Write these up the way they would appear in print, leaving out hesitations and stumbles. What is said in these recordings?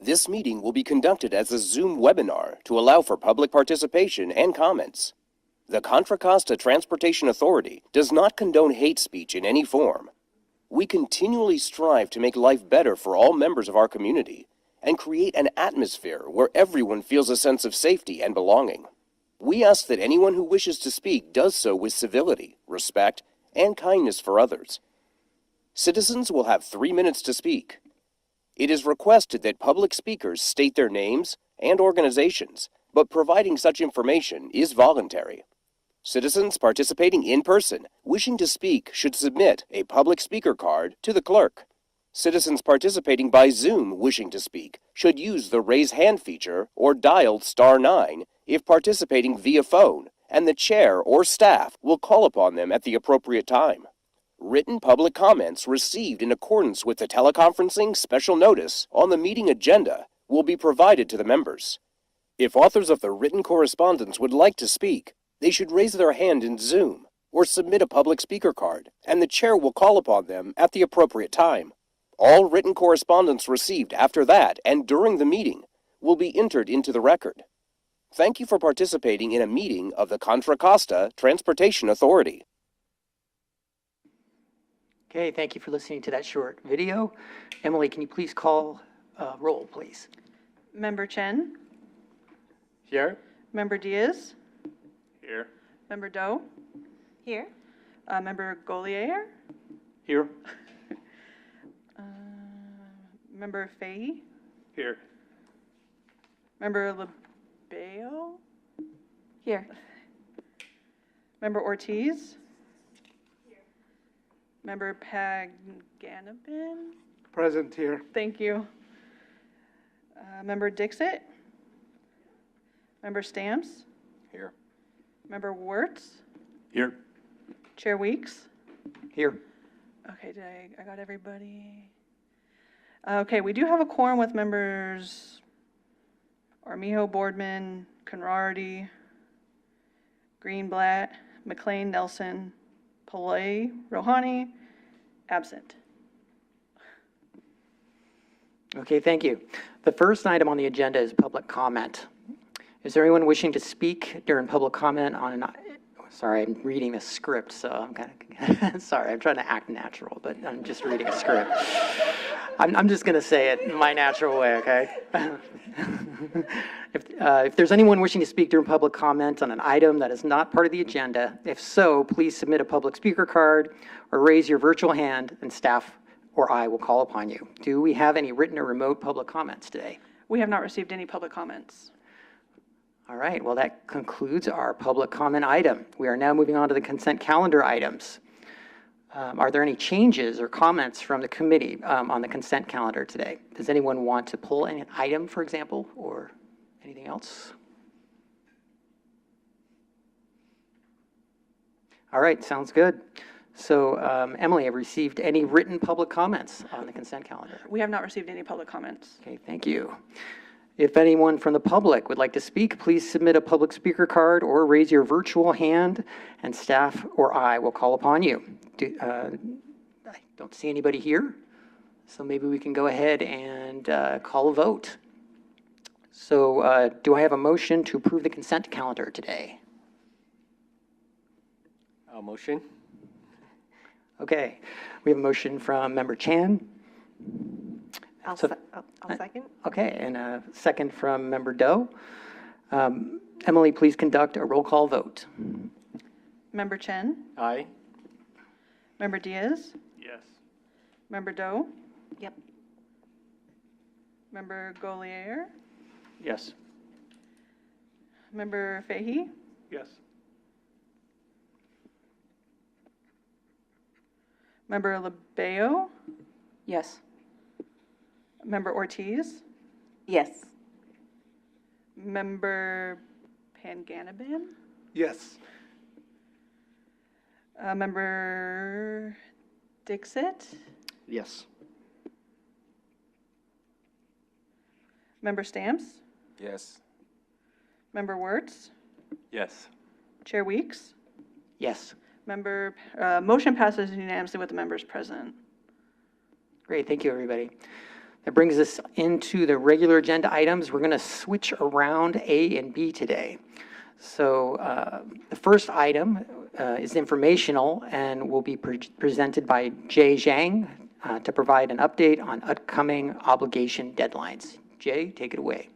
This meeting will be conducted as a Zoom webinar to allow for public participation and comments. The Contra Costa Transportation Authority does not condone hate speech in any form. We continually strive to make life better for all members of our community and create an atmosphere where everyone feels a sense of safety and belonging. We ask that anyone who wishes to speak does so with civility, respect, and kindness for others. Citizens will have 3 minutes to speak. It is requested that public speakers state their names and organizations, but providing such information is voluntary. Citizens participating in person wishing to speak should submit a public speaker card to the clerk. Citizens participating by Zoom wishing to speak should use the raise hand feature or dial *9 if participating via phone, and the chair or staff will call upon them at the appropriate time. Written public comments received in accordance with the teleconferencing special notice on the meeting agenda will be provided to the members. If authors of the written correspondence would like to speak, they should raise their hand in Zoom or submit a public speaker card, and the chair will call upon them at the appropriate time. All written correspondence received after that and during the meeting will be entered into the record. Thank you for participating in a meeting of the Contra Costa Transportation Authority. Okay, thank you for listening to that short video. Emily, can you please call roll, please? Member Chen? Here. Member Diaz? Here. Member Doe? Here. Member Golier? Here. Member Fahey? Here. Member Labeo? Here. Member Ortiz? Here. Member Paganabin? Present here. Thank you. Member Dixit? Member Stamps? Here. Member Wirtz? Here. Chair Weeks? Here. Okay, I got everybody? Okay, we do have a quorum with members Armijo, Boardman, Conrarty, Greenblatt, McLean, Nelson, Pillay, Rohani, absent. Okay, thank you. The first item on the agenda is public comment. Is there anyone wishing to speak during public comment on an... Sorry, I'm reading a script, so I'm kind of... Sorry, I'm trying to act natural, but I'm just reading a script. I'm just going to say it my natural way, okay? If there's anyone wishing to speak during public comment on an item that is not part of the agenda, if so, please submit a public speaker card or raise your virtual hand, and staff or I will call upon you. Do we have any written or remote public comments today? We have not received any public comments. All right, well, that concludes our public comment item. We are now moving on to the consent calendar items. Are there any changes or comments from the committee on the consent calendar today? Does anyone want to pull an item, for example, or anything else? All right, sounds good. So, Emily, have you received any written public comments on the consent calendar? We have not received any public comments. Okay, thank you. If anyone from the public would like to speak, please submit a public speaker card or raise your virtual hand, and staff or I will call upon you. I don't see anybody here, so maybe we can go ahead and call a vote. So do I have a motion to approve the consent calendar today? I'll motion. Okay, we have a motion from Member Chan. I'll So- second. Okay, and a second from Member Doe. Emily, please conduct a roll call vote. Member Chen? Aye. Member Diaz? Yes. Member Doe? Yep. Member Golier? Yes. Member Fahey? Yes. Member Labeo? Yes. Member Ortiz? Yes. Member Panganabin? Yes. Member Dixit? Yes. Member Stamps? Yes. Member Wirtz? Yes. Chair Weeks? Yes. Motion passes unanimously with the members present. Great, thank you, everybody. That brings us into the regular agenda items. We're going to switch around A and B today. So the first item is informational and will be presented by Jay Zhang to provide an update on upcoming obligation deadlines. Jay, take it away.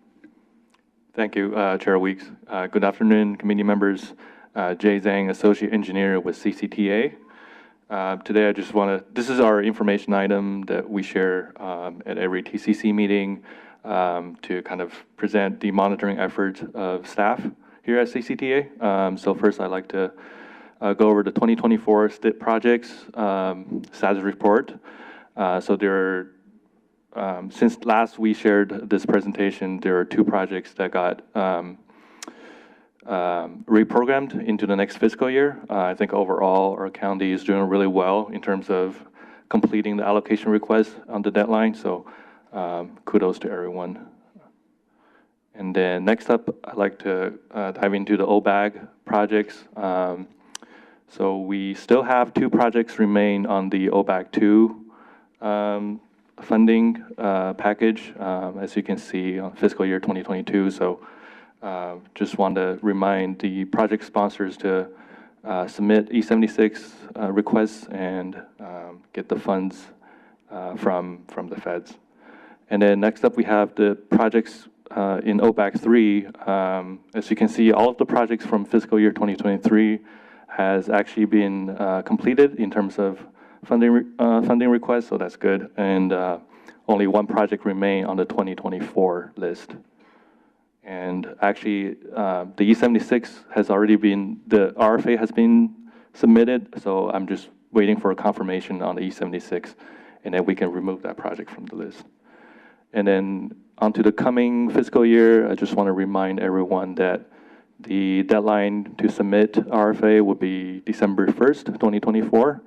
Thank you, Chair Weeks. Good afternoon, committee members. Jay Zhang, Associate Engineer with CCTA. Today I just this is our information item that we share at every TCC meeting to kind of present the monitoring efforts of staff here at CCTA. So first I'd like to go over the 2024 STIP projects status report. So there are, since last we shared this presentation, there are 2 projects that got reprogrammed into the next fiscal year. I think overall our county is doing really well in terms of completing the allocation request on the deadline, so kudos to everyone. And then next up, I'd like to dive into the OBAG projects. So we still have 2 projects remain on the OBAG 2 funding package, as you can see on fiscal year 2022. So just want to remind the project sponsors to submit E76 requests and get the funds from the feds. And then next up we have the projects in OBAG 3. As you can see, all of the projects from fiscal year 2023 has actually been completed in terms of funding requests, so that's good. And only 1 project remain on the 2024 list. And actually, the E76 has already been, the RFA has been submitted, so I'm just waiting for a confirmation on the E76, and then we can remove that project from the list. And then onto the coming fiscal year, I just want to remind everyone that the deadline to submit RFA will be December 1st, 2024,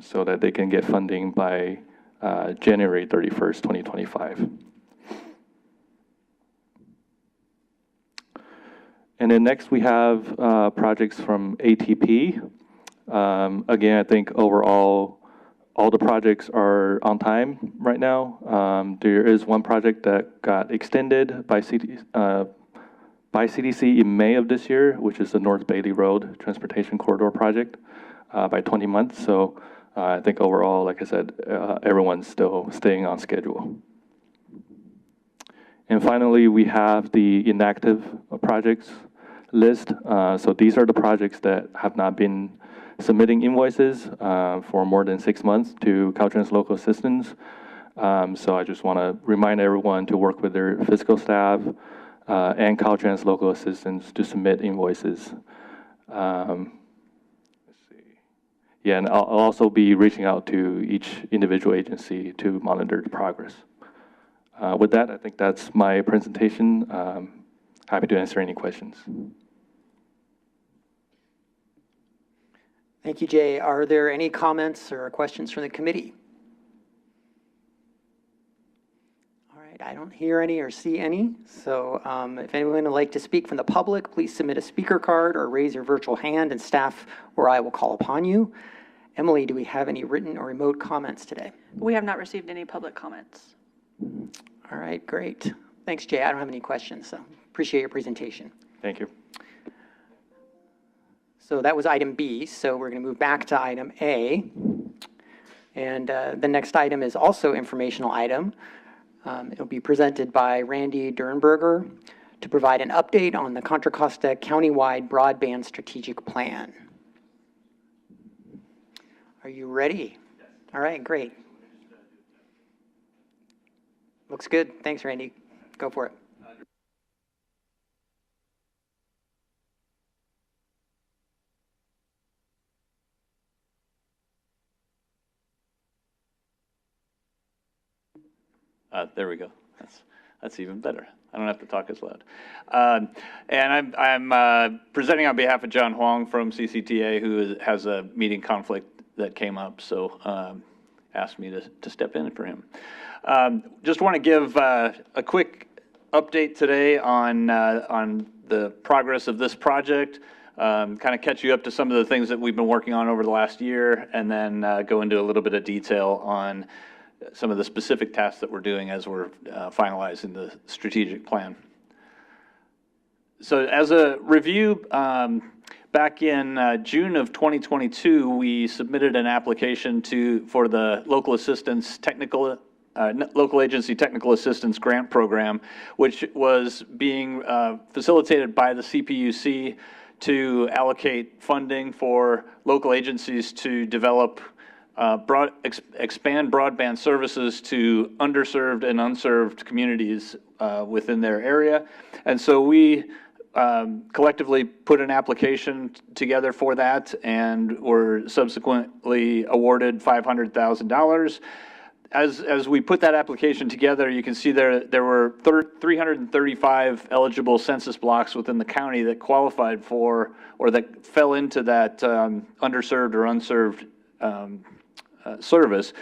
so that they can get funding by January 31st, 2025. And then next we have projects from ATP. Again, I think overall, all the projects are on time right now. There is 1 project that got extended by CDC in May of this year, which is the North Bailey Road Transportation Corridor Project by 20 months. So I think overall, like I said, everyone's still staying on schedule. And finally, we have the inactive projects list. So these are the projects that have not been submitting invoices for more than 6 months to Caltrans Local Assistance. So I just want to remind everyone to work with their fiscal staff and Caltrans Local Assistance to submit invoices. Let's see. Yeah, and I'll also be reaching out to each individual agency to monitor the progress. With that, I think that's my presentation. Happy to answer any questions. Thank you, Jay. Are there any comments or questions from the committee? All right, I don't hear any or see any. So if anyone would like to speak from the public, please submit a speaker card or raise your virtual hand and staff or I will call upon you. Emily, do we have any written or remote comments today? We have not received any public comments. All right, great. Thanks, Jay. I don't have any questions, so appreciate your presentation. Thank you. So that was item B, so we're going to move back to item A. And the next item is also informational item. It'll be presented by Randy Dernberger to provide an update on the Contra Costa Countywide Broadband Strategic Plan. Are you ready? Yes. All right, great. Looks good. Thanks, Randy. Go for it. There we go. That's even better. I don't have to talk as loud. And I'm presenting on behalf of John Huang from CCTA, who has a meeting conflict that came up, so asked me to step in for him. Just want to give a quick update today on the progress of this project, kind of catch you up to some of the things that we've been working on over the last year, and then go into a little bit of detail on some of the specific tasks that we're doing as we're finalizing the strategic plan. So as a review, back in June of 2022, we submitted an application for the local assistance local agency technical assistance grant program, which was being facilitated by the CPUC to allocate funding for local agencies to develop expand broadband services to underserved and unserved communities within their area. And so we collectively put an application together for that and were subsequently awarded $500,000. As we put that application together, you can see there were 335 eligible census blocks within the county that qualified for, or that fell into that underserved or unserved service,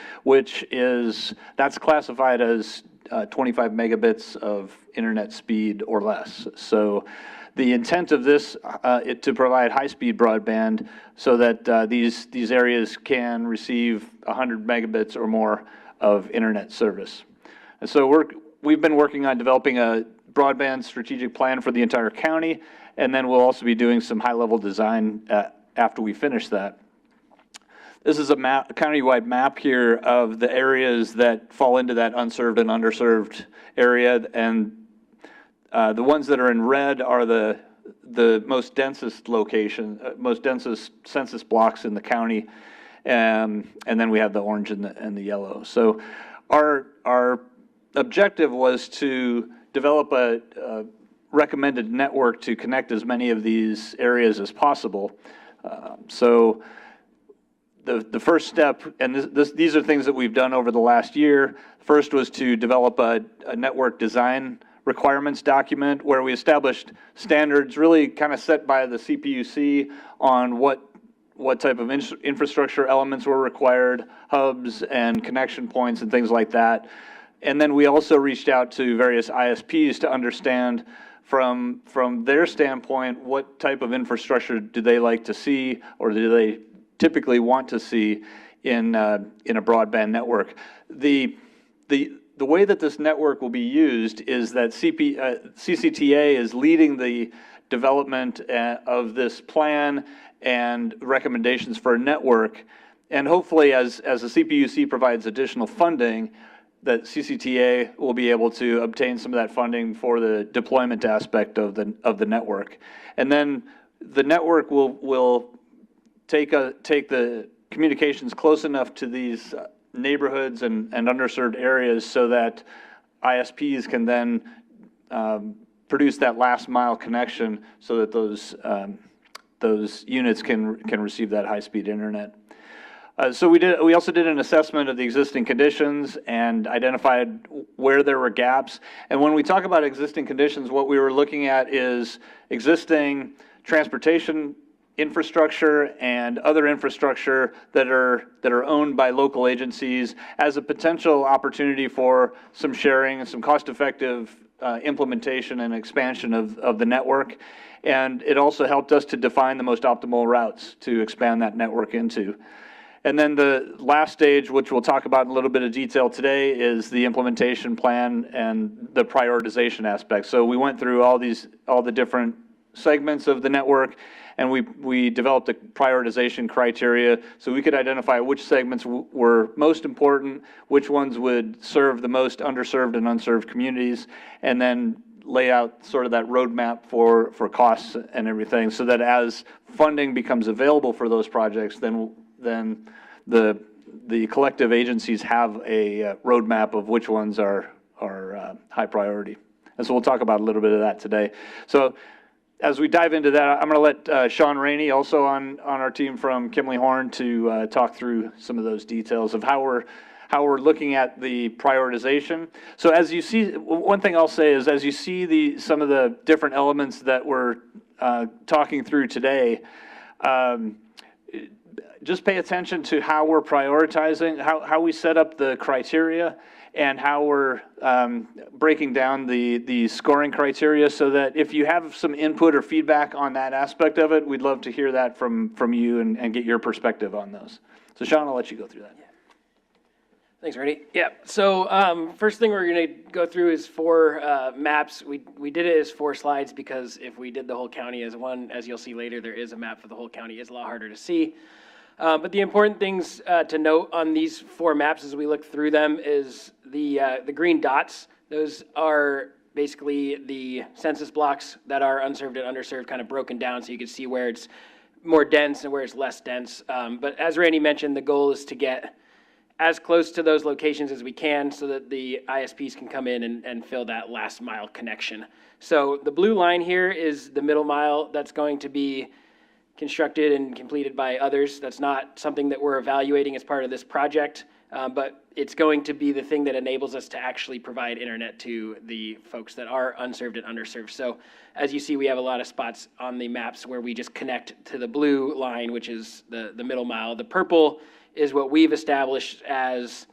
that's classified as 25 megabits of internet speed or less. So the intent of this is to provide high-speed broadband so that these areas can receive 100 megabits or more of internet service. And so we've been working on developing a broadband strategic plan for the entire county, and then we'll also be doing some high-level design after we finish that. This is a county-wide map here of the areas that fall into that unserved and underserved area, and the ones that are in red are the most densest densest census blocks in the county, and then we have the orange and the yellow. So our objective was to develop a recommended network to connect as many of these areas as possible. So the first step, and these are things that we've done over the last year. First was to develop a network design requirements document where we established standards really kind of set by the CPUC on what type of infrastructure elements were required, hubs and connection points and things like that. And then we also reached out to various ISPs to understand from their standpoint what type of infrastructure do they like to see, or do they typically want to see in a broadband network. The way that this network will be used is that CCTA is leading the development of this plan and recommendations for a network. And hopefully as the CPUC provides additional funding, that CCTA will be able to obtain some of that funding for the deployment aspect of the network. And then the network will take the communications close enough to these neighborhoods and underserved areas so that ISPs can then produce that last mile connection so that those units can receive that high-speed internet. So we also did an assessment of the existing conditions and identified where there were gaps. And when we talk about existing conditions, what we were looking at is existing transportation infrastructure and other infrastructure that are owned by local agencies as a potential opportunity for some sharing and some cost-effective implementation and expansion of the network. And it also helped us to define the most optimal routes to expand that network into. And then the last stage, which we'll talk about in a little bit of detail today, is the implementation plan and the prioritization aspect. So we went through all the different segments of the network, and we developed a prioritization criteria so we could identify which segments were most important, which ones would serve the most underserved and unserved communities, and then lay out sort of that roadmap for costs and everything, so that as funding becomes available for those projects, then the collective agencies have a roadmap of which ones are high priority. And so we'll talk about a little bit of that today. So as we dive into that, I'm going to let Sean Rainey, also on our team from Kimley Horn, to talk through some of those details of how we're looking at the prioritization. So as you see, one thing I'll say is, as you see some of the different elements that we're talking through today, just pay attention to how we're prioritizing, how we set up the criteria, and how we're breaking down the scoring criteria, so that if you have some input or feedback on that aspect of it, we'd love to hear that from you and get your perspective on those. So Sean, I'll let you go through that. Thanks, Randy. Yeah, so first thing we're going to go through is 4 maps. We did it as 4 slides because if we did the whole county as one, as you'll see later, there is a map for the whole county. It's a lot harder to see. But the important things to note on these 4 maps as we look through them is the green dots. Those are basically the census blocks that are unserved and underserved, kind of broken down so you can see where it's more dense and where it's less dense. But as Randy mentioned, the goal is to get as close to those locations as we can so that the ISPs can come in and fill that last mile connection. So the blue line here is the middle mile that's going to be constructed and completed by others. That's not something that we're evaluating as part of this project, but it's going to be the thing that enables us to actually provide internet to the folks that are unserved and underserved. So as you see, we have a lot of spots on the maps where we just connect to the blue line, which is the middle mile. The purple is what we've established as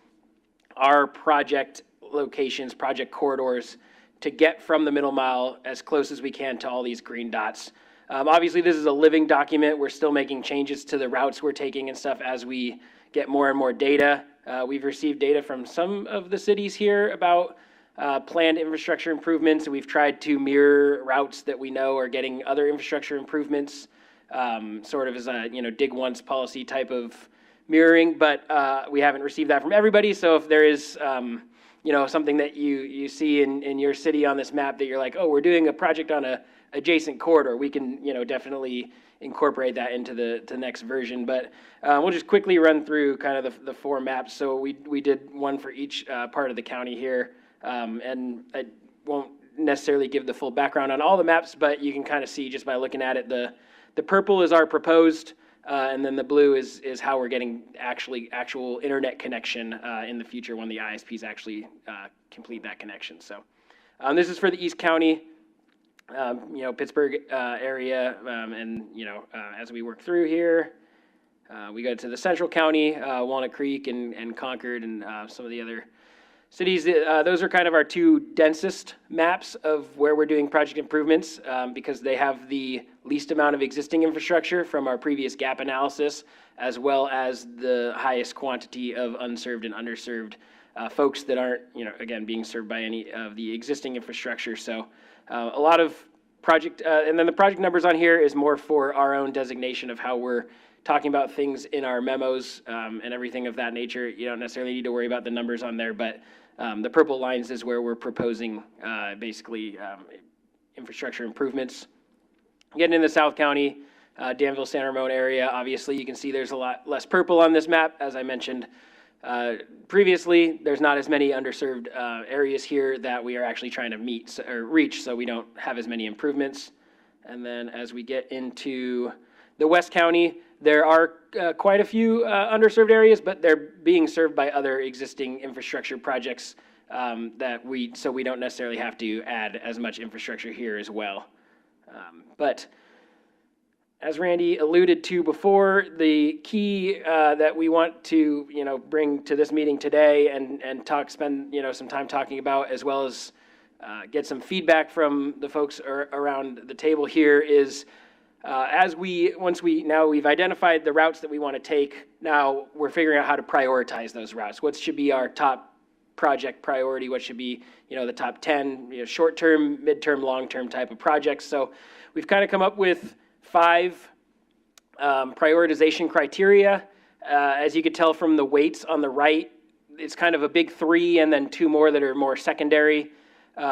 our project locations, project corridors, to get from the middle mile as close as we can to all these green dots. Obviously, this is a living document. We're still making changes to the routes we're taking and stuff as we get more and more data. We've received data from some of the cities here about planned infrastructure improvements, and we've tried to mirror routes that we know are getting other infrastructure improvements, sort of as a dig once policy type of mirroring, but we haven't received that from everybody. So if there is something that you see in your city on this map that you're like, oh, we're doing a project on a adjacent corridor, we can definitely incorporate that into the next version. But we'll just quickly run through kind of the 4 maps. So we did one for each part of the county here, and I won't necessarily give the full background on all the maps, but you can kind of see just by looking at it, the purple is our proposed, and then the blue is how we're getting actual internet connection in the future when the ISPs actually complete that connection. So this is for the East County, Pittsburgh area, and as we work through here, we go to the Central County, Walnut Creek and Concord and some of the other cities. Those are kind of our 2 densest maps of where we're doing project improvements because they have the least amount of existing infrastructure from our previous gap analysis, as well as the highest quantity of unserved and underserved folks that aren't, again, being served by any of the existing infrastructure. So a lot of project, and then the project numbers on here is more for our own designation of how we're talking about things in our memos and everything of that nature. You don't necessarily need to worry about the numbers on there, but the purple lines is where we're proposing basically infrastructure improvements. Getting into South County, Danville, San Ramon area, obviously you can see there's a lot less purple on this map. As I mentioned previously, there's not as many underserved areas here that we are actually trying to meet or reach, so we don't have as many improvements. And then as we get into the West County, there are quite a few underserved areas, but they're being served by other existing infrastructure projects so we don't necessarily have to add as much infrastructure here as well. But as Randy alluded to before, the key that we want to bring to this meeting today and spend some time talking about, as well as get some feedback from the folks around the table here, is once we've identified the routes that we want to take, now we're figuring out how to prioritize those routes. What should be our top project priority? What should be the top 10 short-term, mid-term, long-term type of projects? So we've kind of come up with 5 prioritization criteria. As you could tell from the weights on the right, it's kind of a big 3 and then 2 more that are more secondary.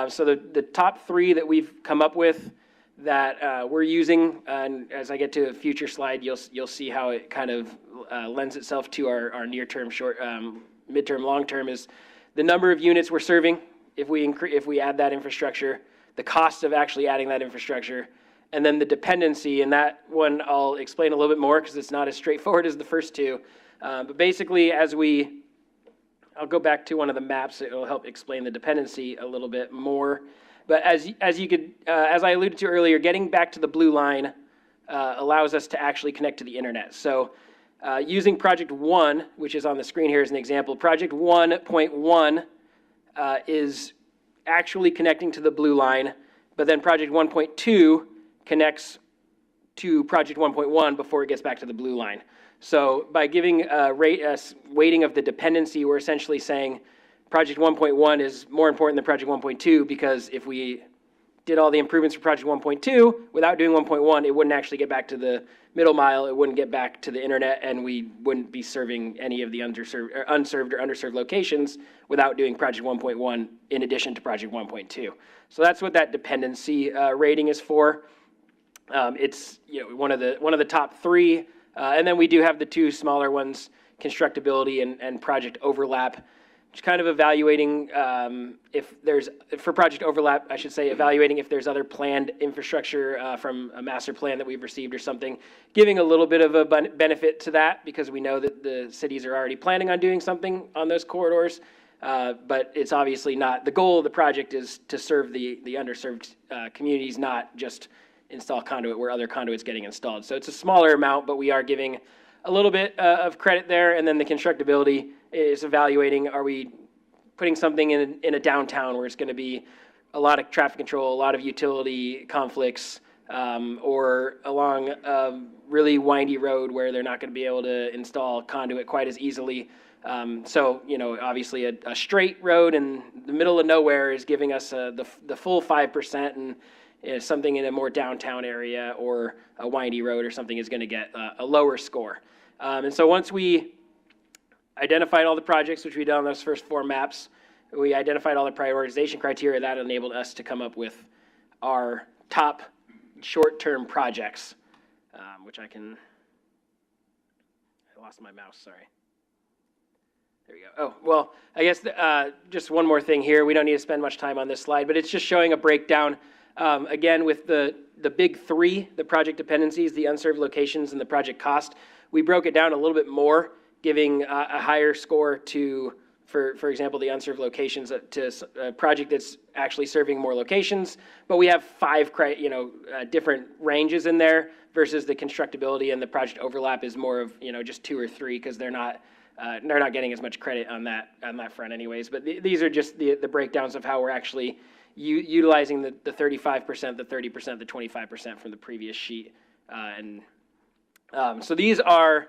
So the top 3 that we've come up with that we're using, and as I get to a future slide, you'll see how it kind of lends itself to our near-term, short, mid-term, long-term, is the number of units we're serving if we add that infrastructure, the cost of actually adding that infrastructure, and then the dependency. And that one I'll explain a little bit more because it's not as straightforward as the first 2. But basically, I'll go back to one of the maps. It will help explain the dependency a little bit more. But as I alluded to earlier, getting back to the blue line allows us to actually connect to the internet. So using Project 1, which is on the screen here as an example, Project 1.1 is actually connecting to the blue line, but then Project 1.2 connects to Project 1.1 before it gets back to the blue line. So by giving a weighting of the dependency, we're essentially saying project 1.1 is more important than project 1.2, because if we did all the improvements for project 1.2 without doing 1.1, it wouldn't actually get back to the middle mile, it wouldn't get back to the internet, and we wouldn't be serving any of the unserved or underserved locations without doing project 1.1 in addition to project 1.2. So that's what that dependency rating is for. It's one of the top three, and then we do have the two smaller ones, constructability and project overlap. Just kind of evaluating for project overlap, I should say, evaluating if there's other planned infrastructure from a master plan that we've received or something, giving a little bit of a benefit to that, because we know that the cities are already planning on doing something on those corridors, but it's obviously not, the goal of the project is to serve the underserved communities, not just install conduit where other conduit's getting installed. So it's a smaller amount, but we are giving a little bit of credit there, and then the constructability is evaluating, are we putting something in a downtown where it's going to be a lot of traffic control, a lot of utility conflicts, or along a really windy road where they're not going to be able to install conduit quite as easily. So, obviously a straight road in the middle of nowhere is giving us the full 5%, and something in a more downtown area or a windy road or something is going to get a lower score. And so once we identified all the projects, which we did on those first 4 maps, we identified all the prioritization criteria that enabled us to come up with our top short-term projects, which I lost my mouse, sorry. There we go. Oh, well, I guess just one more thing here. We don't need to spend much time on this slide, but it's just showing a breakdown, again, with the big 3, the project dependencies, the unserved locations, and the project cost. We broke it down a little bit more, giving a higher score to, for example, the unserved locations to a project that's actually serving more locations. But we have 5 different ranges in there, versus the constructability and the project overlap is more of just 2 or 3, because they're not getting as much credit on that front anyways. But these are just the breakdowns of how we're actually utilizing the 35%, the 30%, the 25% from the previous sheet, so these are,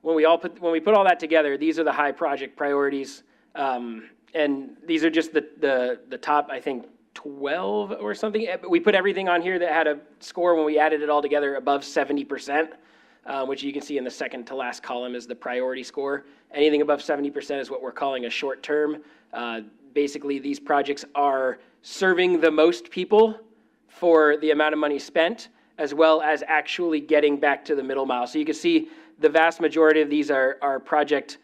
when we put all that together, these are the high project priorities, and these are just the top, I think, 12 or something. We put everything on here that had a score when we added it all together above 70%, which you can see in the second to last column is the priority score. Anything above 70% is what we're calling a short term. Basically, these projects are serving the most people for the amount of money spent, as well as actually getting back to the middle mile. So you can see the vast majority of these are project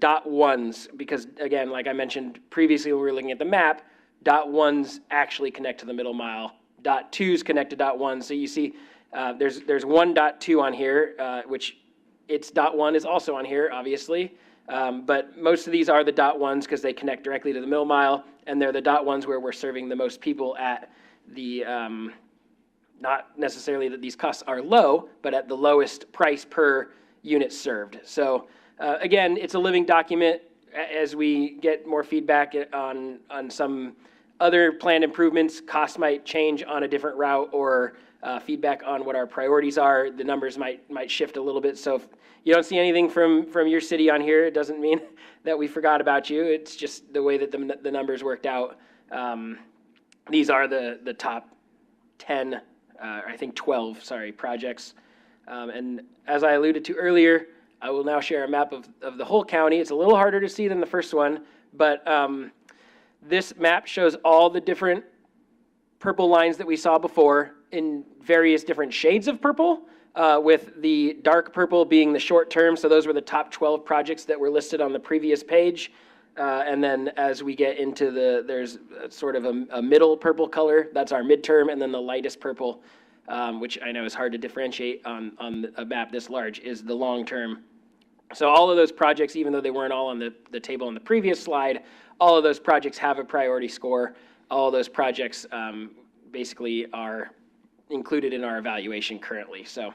.1s, because again, like I mentioned previously when we were looking at the map, .1s actually connect to the middle mile. .2s connect to .1. So you see there's 1.2 on here, which its .1 is also on here, obviously. But most of these are the .1s because they connect directly to the middle mile, and they're the .1s where we're serving the most people at the, not necessarily that these costs are low, but at the lowest price per unit served. So again, it's a living document. As we get more feedback on some other planned improvements, costs might change on a different route, or feedback on what our priorities are, the numbers might shift a little bit. So if you don't see anything from your city on here, it doesn't mean that we forgot about you. It's just the way that the numbers worked out. These are the top 10, I think 12, projects. And as I alluded to earlier, I will now share a map of the whole county. It's a little harder to see than the first one, but this map shows all the different purple lines that we saw before in various different shades of purple, with the dark purple being the short term. So those were the top 12 projects that were listed on the previous page. And then as we get into there's sort of a middle purple color, that's our midterm, and then the lightest purple, which I know is hard to differentiate on a map this large, is the long term. So all of those projects, even though they weren't all on the table on the previous slide, all of those projects have a priority score. All of those projects basically are included in our evaluation currently. So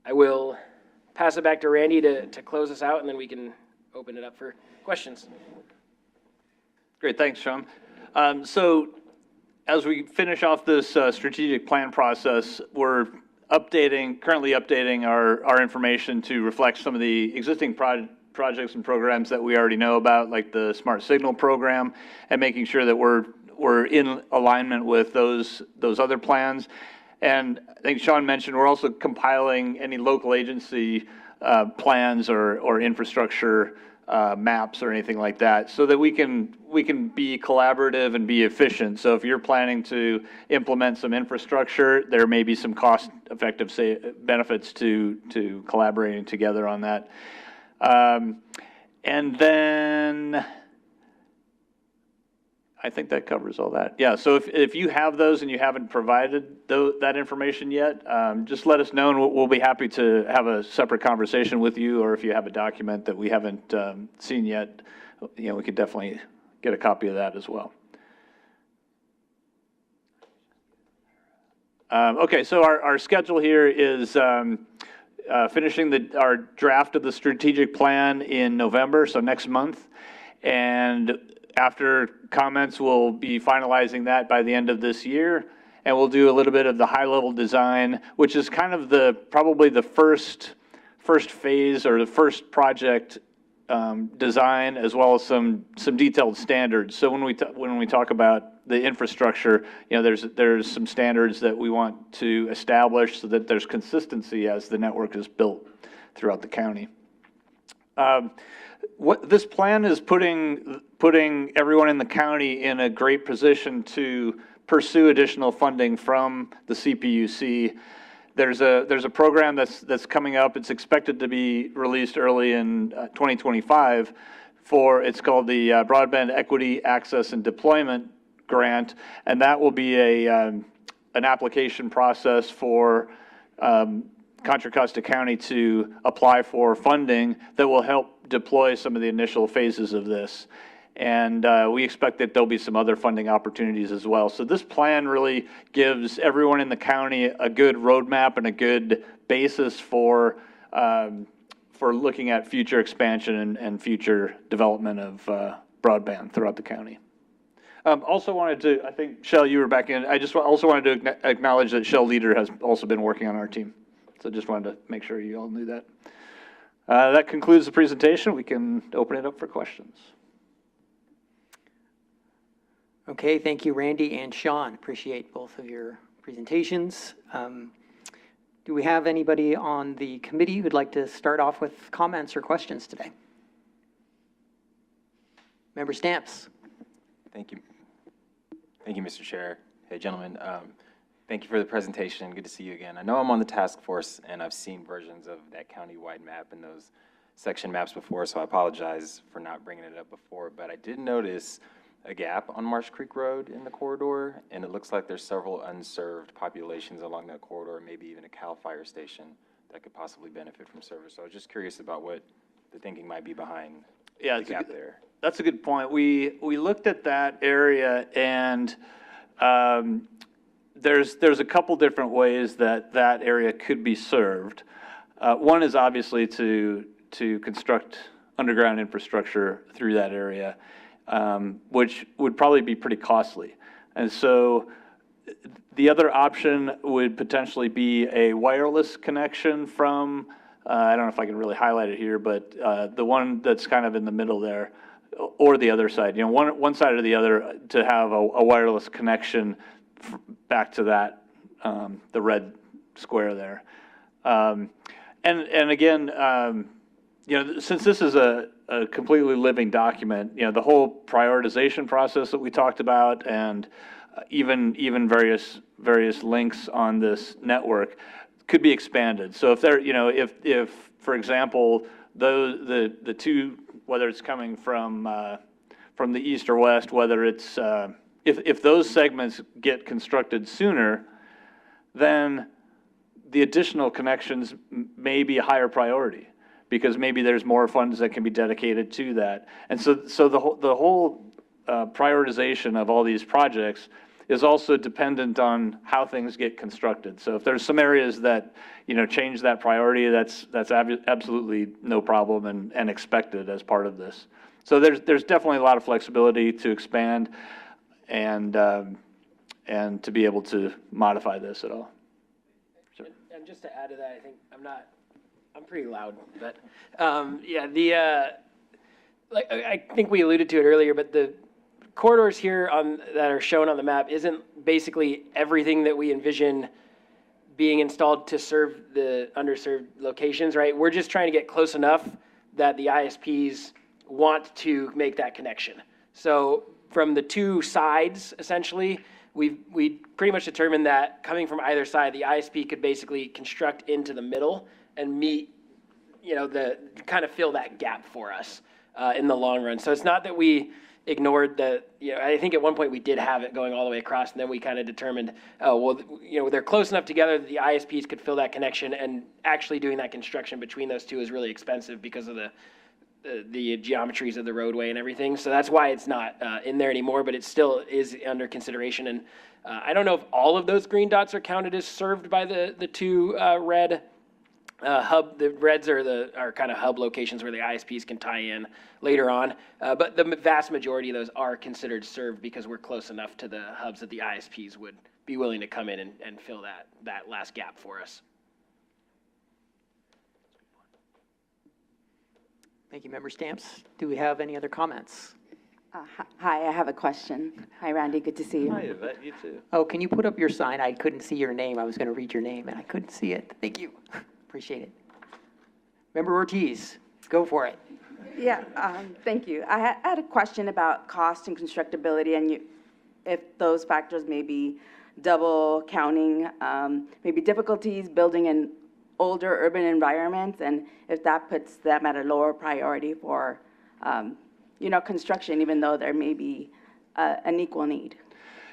I will pass it back to Randy to close us out, and then we can open it up for questions. Great, thanks, Sean. So as we finish off this strategic plan process, we're currently updating our information to reflect some of the existing projects and programs that we already know about, like the Smart Signal program, and making sure that we're in alignment with those other plans. And I think Sean mentioned we're also compiling any local agency plans or infrastructure maps or anything like that, so that we can be collaborative and be efficient. So if you're planning to implement some infrastructure, there may be some cost-effective benefits to collaborating together on that. And then I think that covers all that. Yeah, so if you have those and you haven't provided that information yet, just let us know, and we'll be happy to have a separate conversation with you, or if you have a document that we haven't seen yet, we could definitely get a copy of that as well. Okay, so our schedule here is finishing our draft of the strategic plan in November, so next month, and after comments, we'll be finalizing that by the end of this year, and we'll do a little bit of the high-level design, which is kind of probably the first phase or the first project design, as well as some detailed standards. So when we talk about the infrastructure, there's some standards that we want to establish so that there's consistency as the network is built throughout the county. What this plan is putting everyone in the county in a great position to pursue additional funding from the CPUC. There's a program that's coming up. It's expected to be released early in 2025. It's called the Broadband Equity Access and Deployment Grant, and that will be an application process for Contra Costa County to apply for funding that will help deploy some of the initial phases of this. And we expect that there'll be some other funding opportunities as well. So this plan really gives everyone in the county a good roadmap and a good basis for looking at future expansion and future development of broadband throughout the county. Also wanted to, I think, Shell, you were back in. I just also wanted to acknowledge that Shell Leader has also been working on our team. So just wanted to make sure you all knew that. That concludes the presentation. We can open it up for questions. Okay, thank you, Randy and Sean. Appreciate both of your presentations. Do we have anybody on the committee who'd like to start off with comments or questions today? Member Stamps. Thank you. Thank you, Mr. Chair. Hey, gentlemen. Thank you for the presentation. Good to see you again. I know I'm on the task force, and I've seen versions of that county-wide map and those section maps before, so I apologize for not bringing it up before. But I did notice a gap on Marsh Creek Road in the corridor, and it looks like there's several unserved populations along that corridor, maybe even a CAL FIRE station that could possibly benefit from service. So I was just curious about what the thinking might be behind the gap there. That's a good point. We looked at that area, and there's a couple different ways that area could be served. One is obviously to construct underground infrastructure through that area, which would probably be pretty costly. And so the other option would potentially be a wireless connection from, I don't know if I can really highlight it here, but the one that's kind of in the middle there, or the other side, one side or the other, to have a wireless connection back to that, the red square there. And again, since this is a completely living document, the whole prioritization process that we talked about, and even various links on this network could be expanded. So if there, if for example, the two, whether it's coming from the east or west, whether it's if those segments get constructed sooner, then the additional connections may be a higher priority, because maybe there's more funds that can be dedicated to that. And so the whole prioritization of all these projects is also dependent on how things get constructed. So if there's some areas that, change that priority, that's absolutely no problem and expected as part of this. So there's definitely a lot of flexibility to expand and to be able to modify this at all. Sure. And just to add to that, I think I'm pretty loud, but, yeah, like, I think we alluded to it earlier, but the corridors here that are shown on the map isn't basically everything that we envision being installed to serve the underserved locations, right? We're just trying to get close enough that the ISPs want to make that connection. So from the two sides, essentially, we pretty much determined that coming from either side, the ISP could basically construct into the middle and meet, kind of fill that gap for us in the long run. So it's not that we ignored I think at one point we did have it going all the way across, and then we kind of determined, they're close enough together that the ISPs could fill that connection, and actually doing that construction between those two is really expensive because of the geometries of the roadway and everything. So that's why it's not in there anymore, but it still is under consideration. And I don't know if all of those green dots are counted as served by the two red hub. The reds are kind of hub locations where the ISPs can tie in later on. But the vast majority of those are considered served because we're close enough to the hubs that the ISPs would be willing to come in and fill that last gap for us. Thank you, Member Stamps. Do we have any other comments? Hi, I have a question. Hi, Randy, good to see you. Hi, Yvette, you too. Oh, can you put up your sign? I couldn't see your name. I was going to read your name, and I couldn't see it. Thank you. Appreciate it. Member Ortiz, go for it. Yeah, thank you. I had a question about cost and constructability, and if those factors may be double counting, maybe difficulties building in older urban environments, and if that puts them at a lower priority for, construction, even though there may be an equal need.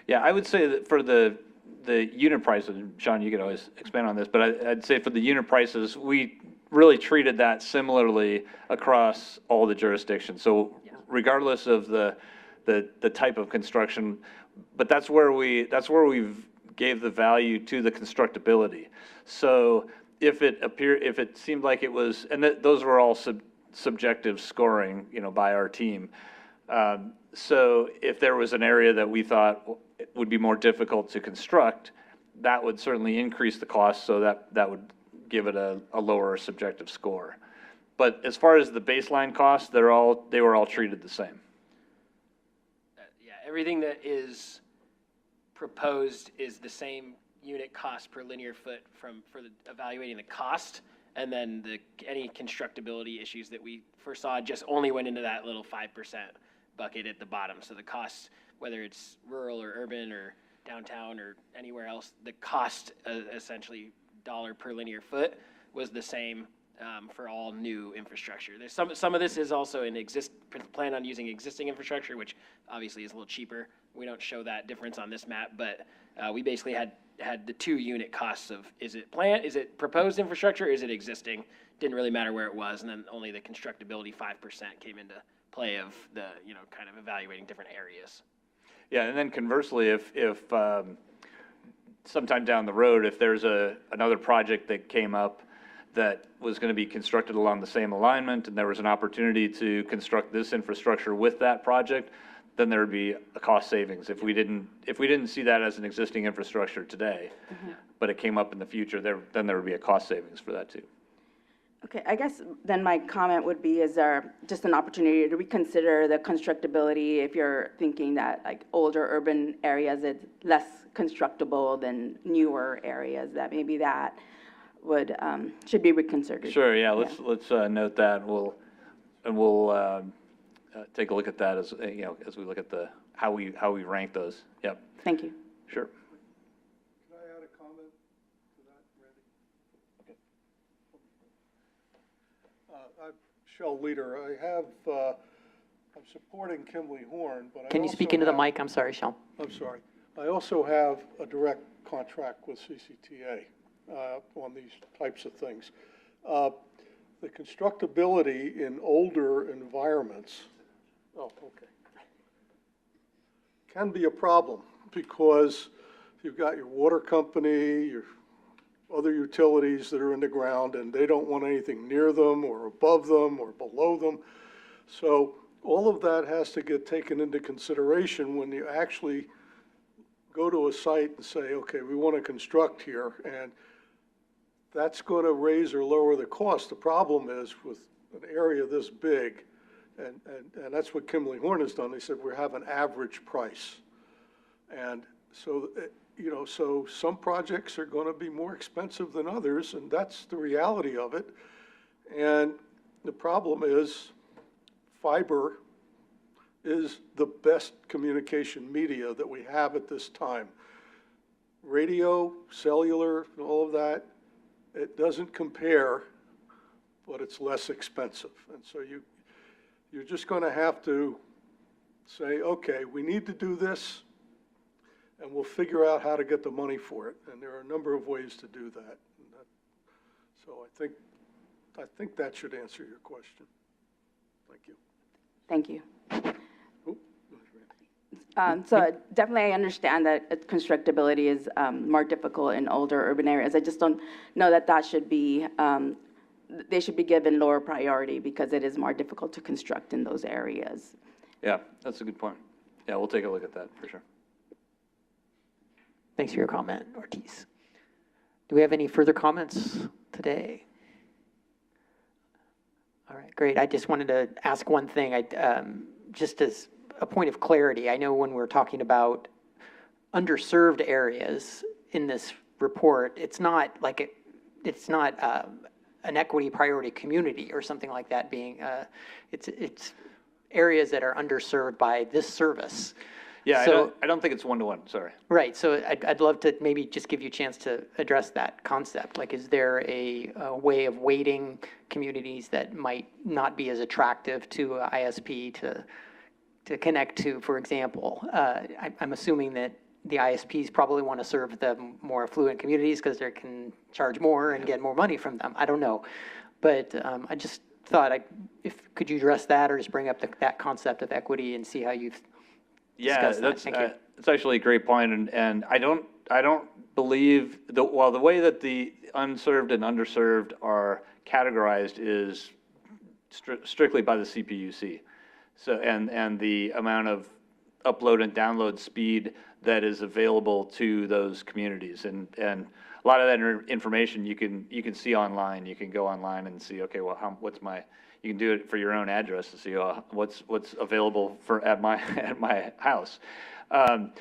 Yeah, I would say that for the unit prices, and Sean, you could always expand on this, but I'd say for the unit prices, we really treated that similarly across all the jurisdictions. So regardless of the type of construction, but that's where we've gave the value to the constructability. So if it seemed like it was, and those were all subjective scoring, by our team. So if there was an area that we thought would be more difficult to construct, that would certainly increase the cost, so that would give it a lower subjective score. But as far as the baseline costs, they were all treated the same. Yeah, everything that is proposed is the same unit cost per linear foot for evaluating the cost, and then any constructability issues that we foresaw just only went into that little 5% bucket at the bottom. So the cost, whether it's rural or urban or downtown or anywhere else, the cost essentially dollar per linear foot was the same for all new infrastructure. There's some of this is also plan on using existing infrastructure, which obviously is a little cheaper. We don't show that difference on this map, but we basically had the 2 unit costs of is it proposed infrastructure, is it existing? Didn't really matter where it was, and then only the constructability 5% came into play of the kind of evaluating different areas. Yeah, and then conversely, if sometime down the road, if there's another project that came up that was going to be constructed along the same alignment, and there was an opportunity to construct this infrastructure with that project, then there would be a cost savings. If we didn't see that as an existing infrastructure today, but it came up in the future, then there would be a cost savings for that too. Okay, I guess then my comment would be, is there just an opportunity to reconsider the constructability if you're thinking that like older urban areas is less constructible than newer areas, that maybe that would, should be reconsidered? Sure, yeah, let's note that, and we'll take a look at that as, as we look at how we rank those. Yep. Thank you. Sure. Can I add a comment to that, Randy? Okay. I'm Shell Leader. I'm supporting Kimberly Horn, but Can you speak into the mic? I'm sorry, Sean. I'm sorry. I also have a direct contract with CCTA on these types of things. The constructability in older environments, can be a problem, because you've got your water company, your other utilities that are in the ground, and they don't want anything near them or above them or below them. So all of that has to get taken into consideration when you actually go to a site and say, okay, we want to construct here. And that's going to raise or lower the cost. The problem is with an area this big, and that's what Kimley Horn has done. They said we have an average price. And so, so some projects are going to be more expensive than others, and that's the reality of it. And the problem is fiber is the best communication media that we have at this time. Radio, cellular, all of that, it doesn't compare, but it's less expensive. And so you're just going to have to say, okay, we need to do this, and we'll figure out how to get the money for it. And there are a number of ways to do that. So I think that should answer your question. Thank you. Thank you. Oop. So definitely I understand that constructability is more difficult in older urban areas. I just don't know that that should be, they should be given lower priority because it is more difficult to construct in those areas. Yeah, that's a good point. Yeah, we'll take a look at that for sure. Thanks for your comment, Ortiz. Do we have any further comments today? All right, great. I just wanted to ask one thing. Just as a point of clarity, I know when we're talking about underserved areas in this report, it's not like it's not an equity priority community or something like that being, it's areas that are underserved by this service. Yeah, So- I don't think it's one-to-one, sorry. Right, so I'd love to maybe just give you a chance to address that concept. Like, is there a way of weighting communities that might not be as attractive to a ISP to connect to, for example? I'm assuming that the ISPs probably want to serve the more affluent communities because they can charge more and get more money from them. I don't know. But I just thought, could you address that or just bring up that concept of equity and see how you've Yeah, discussed that? that's, Thank you. it's actually a great point, and I don't believe, the way that the unserved and underserved are categorized is strictly by the CPUC. So, and the amount of upload and download speed that is available to those communities. And a lot of that information you can see online. You can go online and see, okay, well, you can do it for your own address to see what's available at my house.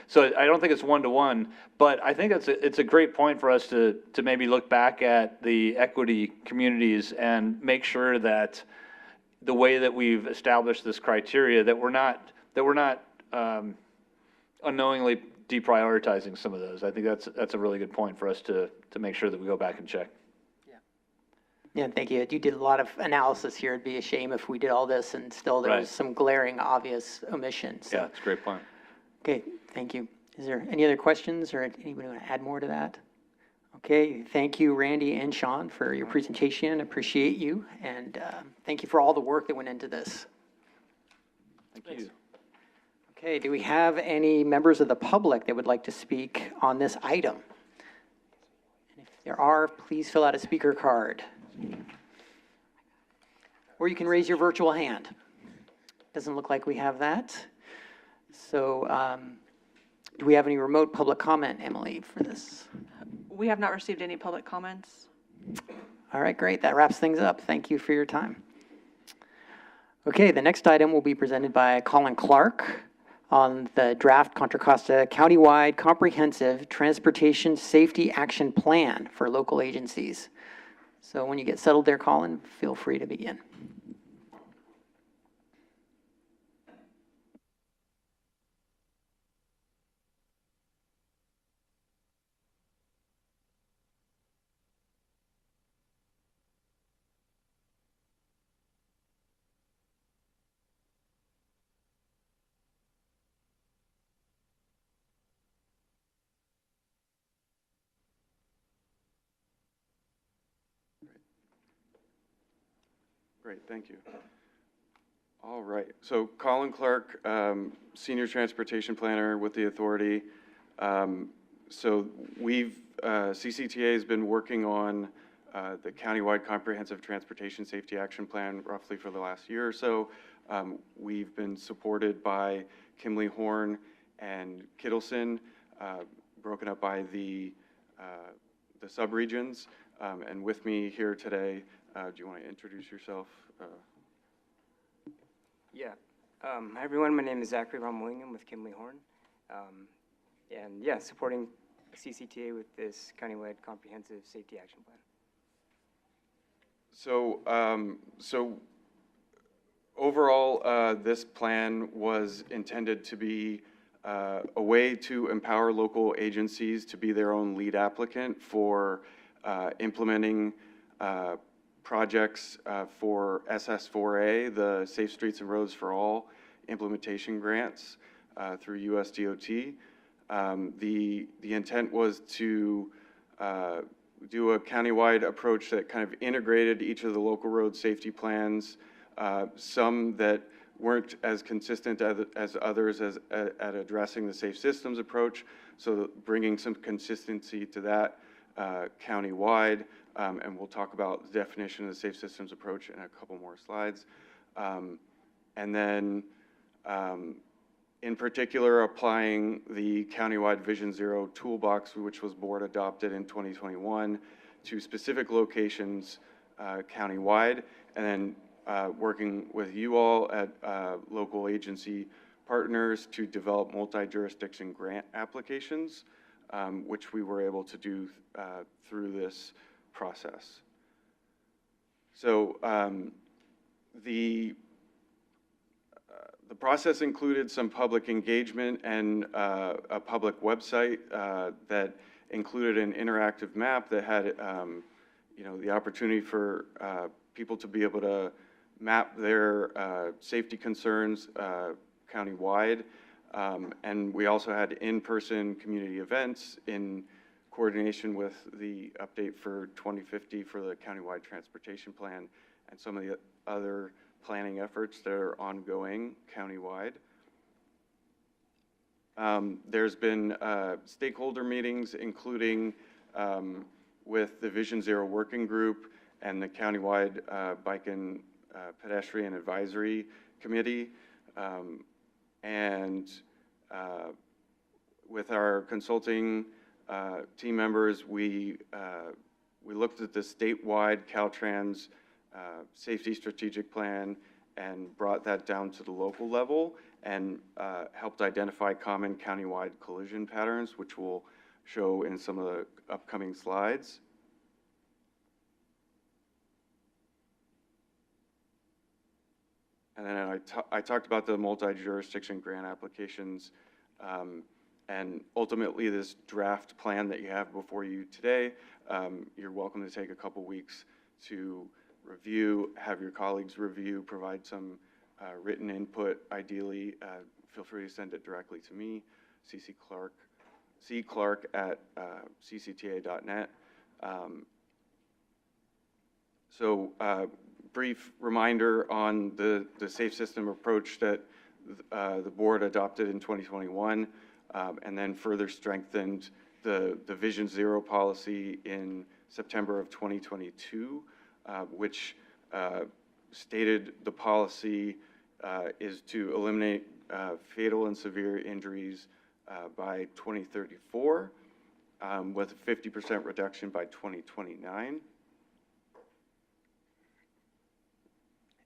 So I don't think it's one-to-one, but I think it's a great point for us to maybe look back at the equity communities and make sure that the way that we've established this criteria, that we're not unknowingly deprioritizing some of those. I think that's a really good point for us to make sure that we go back and check. Yeah, thank you. You did a lot of analysis here. It'd be a shame if we did all this and still there Right. was some glaring, obvious omissions. So- Yeah, it's a great point. Okay, thank you. Is there any other questions or anybody want to add more to that? Okay, thank you, Randy and Sean, for your presentation. Appreciate you. And thank you for all the work that went into this. Thank you. Okay, do we have any members of the public that would like to speak on this item? And if there are, please fill out a speaker card. Or you can raise your virtual hand. Doesn't look like we have that. So do we have any remote public comment, Emily, for this? We have not received any public comments. All right, great. That wraps things up. Thank you for your time. Okay, the next item will be presented by Colin Clark on the draft Contra Costa Countywide Comprehensive Transportation Safety Action Plan for local agencies. So when you get settled there, Colin, feel free to begin. Great, thank you. All right, so Colin Clark, Senior Transportation Planner with the Authority. So CCTA has been working on the Countywide Comprehensive Transportation Safety Action Plan roughly for the last year or so. We've been supported by Kimley Horn and Kittleson, broken up by the subregions. And with me here today, do you want to introduce yourself? Yeah. Hi, everyone. My name is Zachary Rom-Willingham with Kimley Horn. And yeah, supporting CCTA with this countywide comprehensive safety action plan. So overall, this plan was intended to be a way to empower local agencies to be their own lead applicant for implementing projects for SS4A, the Safe Streets and Roads for All implementation grants through USDOT. The intent was to do a countywide approach that kind of integrated each of the local road safety plans, some that weren't as consistent as others at addressing the safe systems approach, so bringing some consistency to that countywide, and we'll talk about the definition of the safe systems approach in a couple more slides. And then in particular, applying the countywide Vision Zero toolbox, which was board adopted in 2021, to specific locations countywide, and then working with you all at local agency partners to develop multi-jurisdiction grant applications, which we were able to do through this process. So the process included some public engagement and a public website that included an interactive map that had, you know, the opportunity for people to be able to map their safety concerns countywide. And we also had in-person community events in coordination with the update for 2050 for the countywide transportation plan and some of the other planning efforts that are ongoing countywide. There's been stakeholder meetings, including with the Vision Zero Working Group and the countywide Bike and Pedestrian Advisory Committee. And with our consulting team members, we looked at the statewide Caltrans safety strategic plan and brought that down to the local level and helped identify common countywide collision patterns, which we'll show in some of the upcoming slides. And then I talked about the multi-jurisdiction grant applications, and ultimately this draft plan that you have before you today, you're welcome to take a couple weeks to review, have your colleagues review, provide some written input. Ideally, feel free to send it directly to me, cclark@ccta.net. Brief reminder on the safe system approach that the board adopted in 2021, and then further strengthened the Vision Zero policy in September of 2022, which stated the policy is to eliminate fatal and severe injuries by 2034, with a 50% reduction by 2029.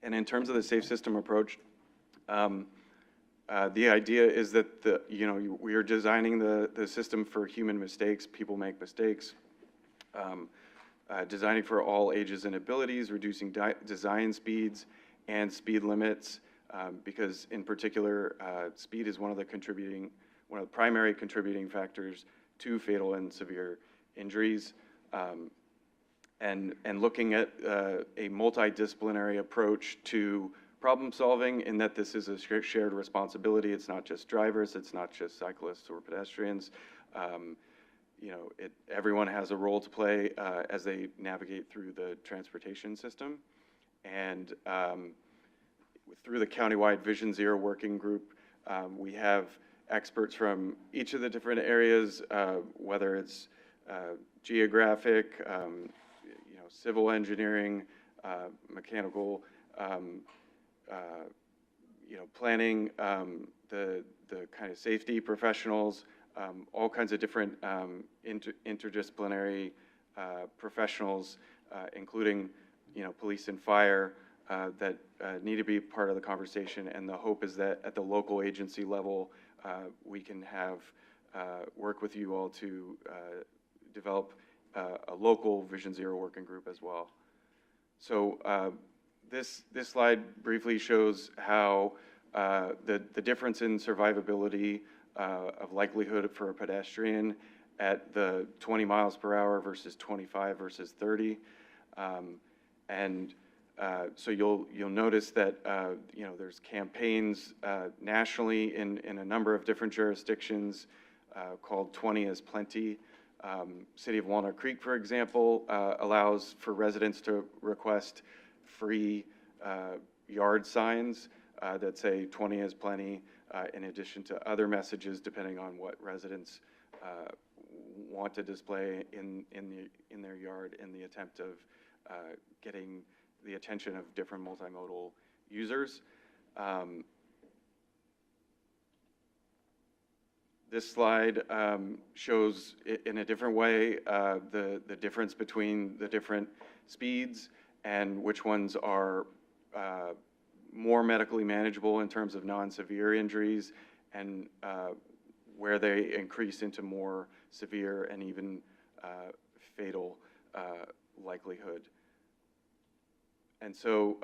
And in terms of the safe system approach, the idea is that we are designing the system for human mistakes. People make mistakes. Designing for all ages and abilities, reducing design speeds and speed limits, because in particular, speed is one of the primary contributing factors to fatal and severe injuries. And looking at a multidisciplinary approach to problem solving, in that this is a shared responsibility. It's not just drivers, it's not just cyclists or pedestrians. Everyone has a role to play as they navigate through the transportation system. And through the countywide Vision Zero Working Group, we have experts from each of the different areas, whether it's geographic, civil engineering, mechanical, planning, the kind of safety professionals, all kinds of different interdisciplinary professionals, including, police and fire, that need to be part of the conversation. And the hope is that at the local agency level, we can have work with you all to develop a local Vision Zero working group as well. So this slide briefly shows how the difference in survivability of likelihood for a pedestrian at the 20 miles per hour versus 25 versus 30. So you'll notice that there's campaigns nationally in a number of different jurisdictions called 20 is Plenty. City of Walnut Creek, for example, allows for residents to request free yard signs that say 20 is Plenty, in addition to other messages depending on what residents want to display in their yard, in the attempt of getting the attention of different multimodal users. This slide shows in a different way the difference between the different speeds and which ones are more medically manageable in terms of non-severe injuries, and where they increase into more severe and even fatal likelihood. And so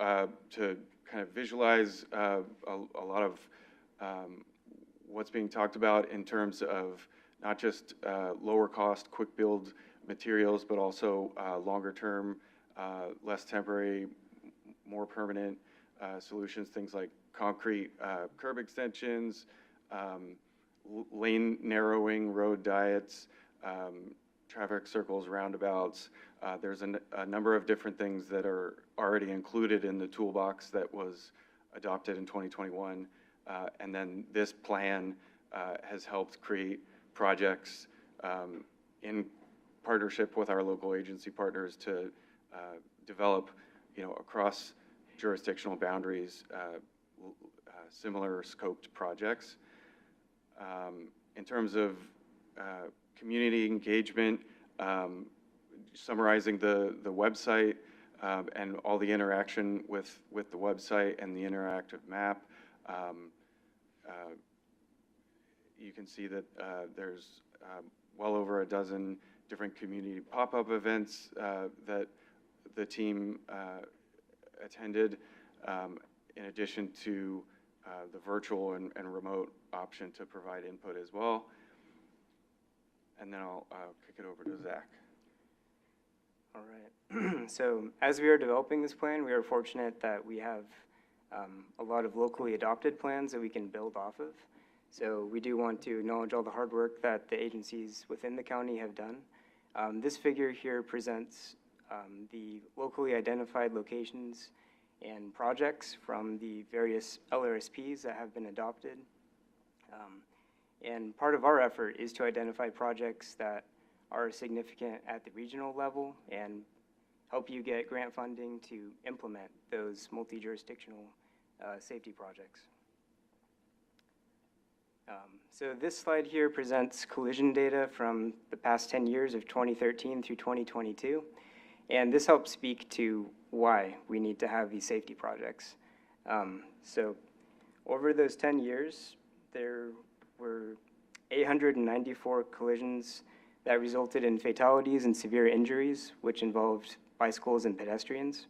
to kind of visualize a lot of what's being talked about in terms of not just lower cost, quick build materials, but also longer term, less temporary, more permanent solutions, things like concrete curb extensions, lane narrowing, road diets, traffic circles, roundabouts. There's a number of different things that are already included in the toolbox that was adopted in 2021. And then this plan has helped create projects in partnership with our local agency partners to develop, across jurisdictional boundaries, similar scoped projects. In terms of community engagement, summarizing the website and all the interaction with the website and the interactive map, you can see that there's well over a dozen different community pop-up events that the team attended, in addition to the virtual and remote option to provide input as well. And then I'll kick it over to Zach. All right. So as we are developing this plan, we are fortunate that we have a lot of locally adopted plans that we can build off of. So we do want to acknowledge all the hard work that the agencies within the county have done. This figure here presents the locally identified locations and projects from the various LRSPs that have been adopted. And part of our effort is to identify projects that are significant at the regional level and help you get grant funding to implement those multi-jurisdictional safety projects. So this slide here presents collision data from the past 10 years of 2013 through 2022. And this helps speak to why we need to have these safety projects. So over those 10 years, there were 894 collisions that resulted in fatalities and severe injuries, which involved bicycles and pedestrians.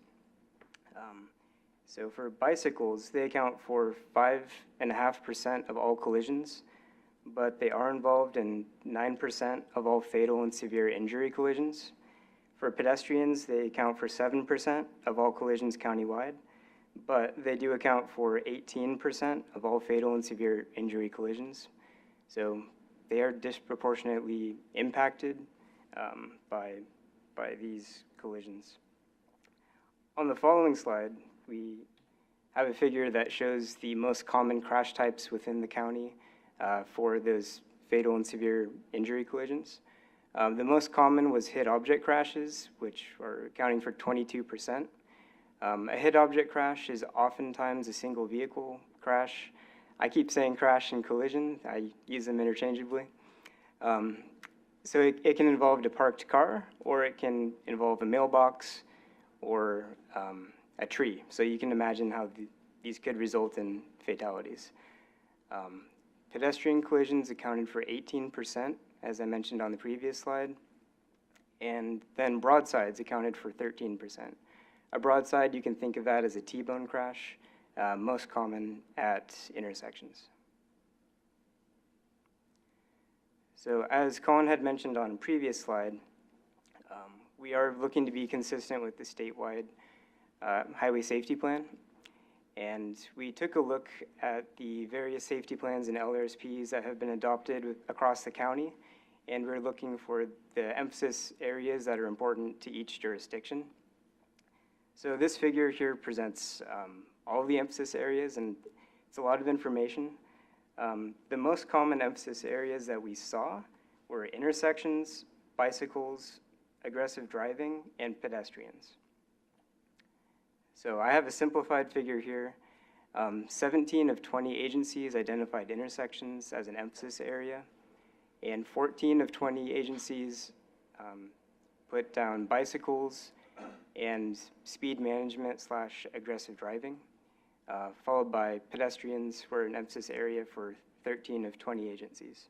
So for bicycles, they account for 5.5% of all collisions, but they are involved in 9% of all fatal and severe injury collisions. For pedestrians, they account for 7% of all collisions countywide, but they do account for 18% of all fatal and severe injury collisions. So they are disproportionately impacted by these collisions. On the following slide, we have a figure that shows the most common crash types within the county for those fatal and severe injury collisions. The most common was hit object crashes, which are accounting for 22%. A hit object crash is oftentimes a single vehicle crash. I keep saying crash and collision. I use them interchangeably. So it can involve a parked car, or it can involve a mailbox, or a tree. So you can imagine how these could result in fatalities. Pedestrian collisions accounted for 18%, as I mentioned on the previous slide. And then broadsides accounted for 13%. A broadside, you can think of that as a T-bone crash, most common at intersections. So as Colin had mentioned on a previous slide, we are looking to be consistent with the statewide highway safety plan. And we took a look at the various safety plans and LRSPs that have been adopted across the county, and we're looking for the emphasis areas that are important to each jurisdiction. So this figure here presents all the emphasis areas, and it's a lot of information. The most common emphasis areas that we saw were intersections, bicycles, aggressive driving, and pedestrians. So I have a simplified figure here. 17 of 20 agencies identified intersections as an emphasis area, and 14 of 20 agencies put down bicycles and speed management / aggressive driving, followed by pedestrians were an emphasis area for 13 of 20 agencies.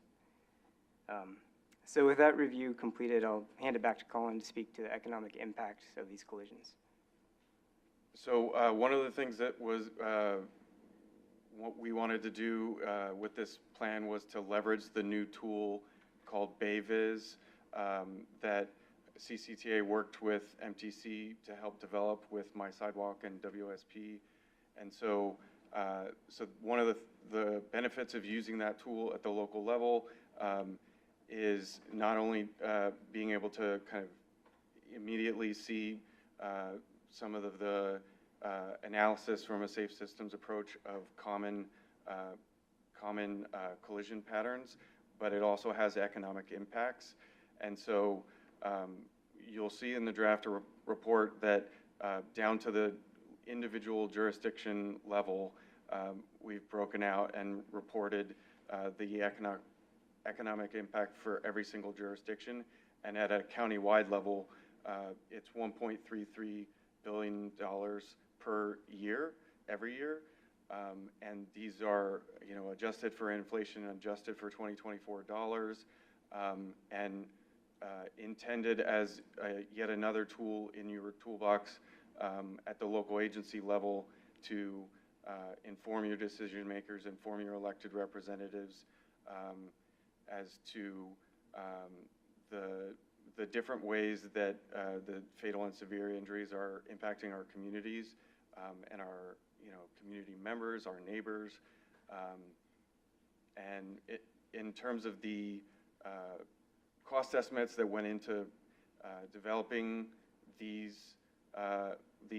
So with that review completed, I'll hand it back to Colin to speak to the economic impact of these collisions. So one of the things that was what we wanted to do with this plan was to leverage the new tool called BayViz that CCTA worked with MTC to help develop with My Sidewalk and WSP. And so, so one of the benefits of using that tool at the local level is not only being able to kind of immediately see some of the analysis from a safe systems approach of common collision patterns, but it also has economic impacts. And so you'll see in the draft report that down to the individual jurisdiction level, we've broken out and reported the economic impact for every single jurisdiction. And at a county-wide level, it's $1.33 billion per year, every year. And these are, you know, adjusted for inflation, adjusted for 2024 dollars, and intended as yet another tool in your toolbox at the local agency level to inform your decision makers, inform your elected representatives as to the different ways that the fatal and severe injuries are impacting our communities and our, you know, community members, our neighbors. And in terms of the cost estimates that went into developing these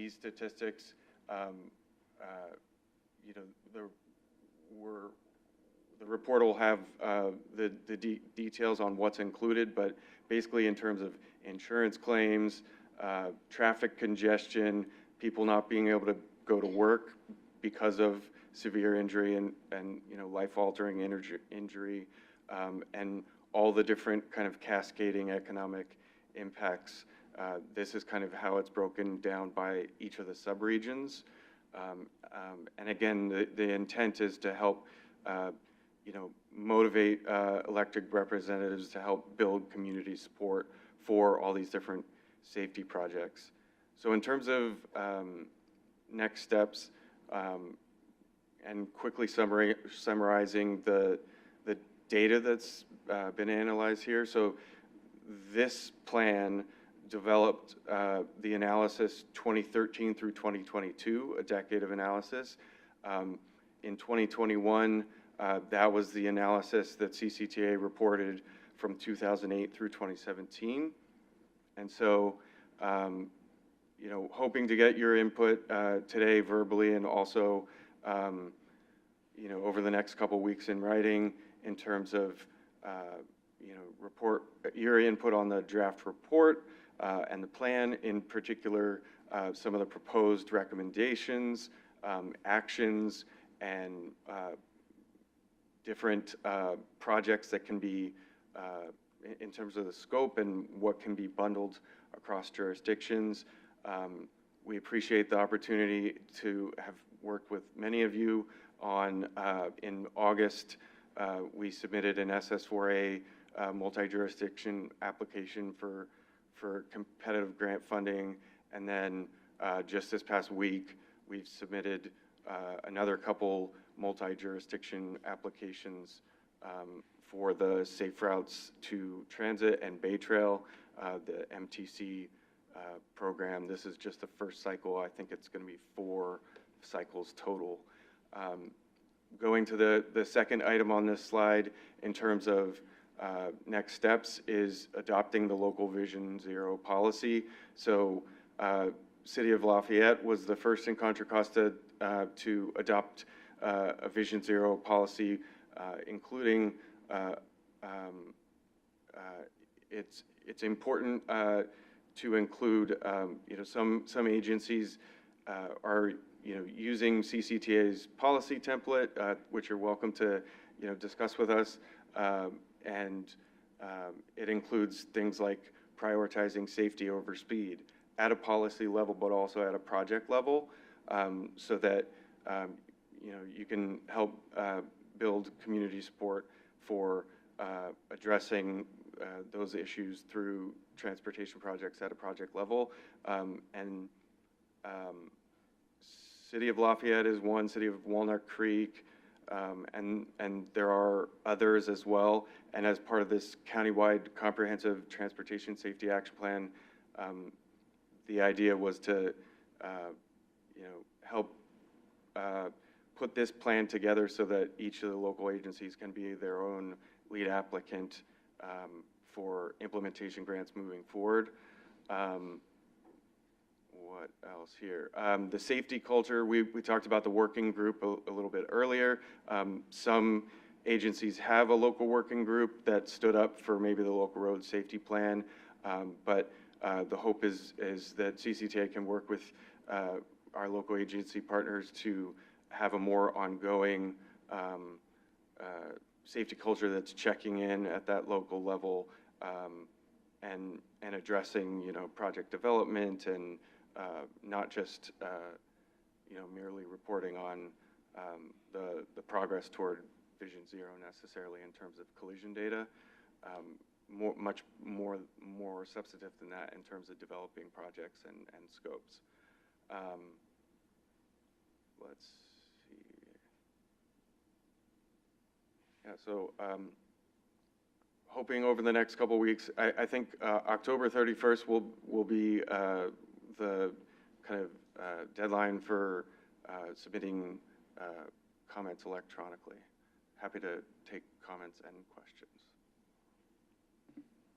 statistics, you know, the report will have the details on what's included, but basically in terms of insurance claims, traffic congestion, people not being able to go to work because of severe injury and you know, life-altering injury, and all the different kind of cascading economic impacts. This is kind of how it's broken down by each of the subregions. And again, the intent is to help you know, motivate elected representatives to help build community support for all these different safety projects. So in terms of next steps, and quickly summarizing the data that's been analyzed here. So this plan developed the analysis 2013 through 2022, a decade of analysis. In 2021, that was the analysis that CCTA reported from 2008 through 2017. And so, you know, hoping to get your input today verbally and also, you know, over the next couple weeks in writing in terms of, you know, your input on the draft report and the plan, in particular, some of the proposed recommendations, actions, and different projects that can be in terms of the scope and what can be bundled across jurisdictions. We appreciate the opportunity to have worked with many of you on, in August, we submitted an SS4A multi-jurisdiction application for competitive grant funding. And then just this past week, we've submitted another couple multi-jurisdiction applications for the Safe Routes to Transit and Bay Trail, the MTC program. This is just the first cycle. I think it's going to be 4 cycles total. Going to the second item on this slide in terms of next steps is adopting the local Vision Zero policy. So City of Lafayette was the first in Contra Costa to adopt a Vision Zero policy, including it's important to include, some agencies are, using CCTA's policy template, which you're welcome to, discuss with us. It includes things like prioritizing safety over speed at a policy level, but also at a project level, so that, you can help build community support for addressing those issues through transportation projects at a project level. City of Lafayette is one, City of Walnut Creek, and there are others as well. And as part of this countywide comprehensive transportation safety action plan, the idea was to, help put this plan together so that each of the local agencies can be their own lead applicant for implementation grants moving forward. What else here? The safety culture, we talked about the working group a little bit earlier. Some agencies have a local working group that stood up for maybe the local road safety plan, but the hope is that CCTA can work with our local agency partners to have a more ongoing safety culture that's checking in at that local level, and addressing, project development and not just, merely reporting on the progress toward Vision Zero necessarily in terms of collision data. Much more substantive than that in terms of developing projects and scopes. Let's see. Yeah, so hoping over the next couple weeks, I think October 31st will be the kind of deadline for submitting comments electronically. Happy to take comments and questions.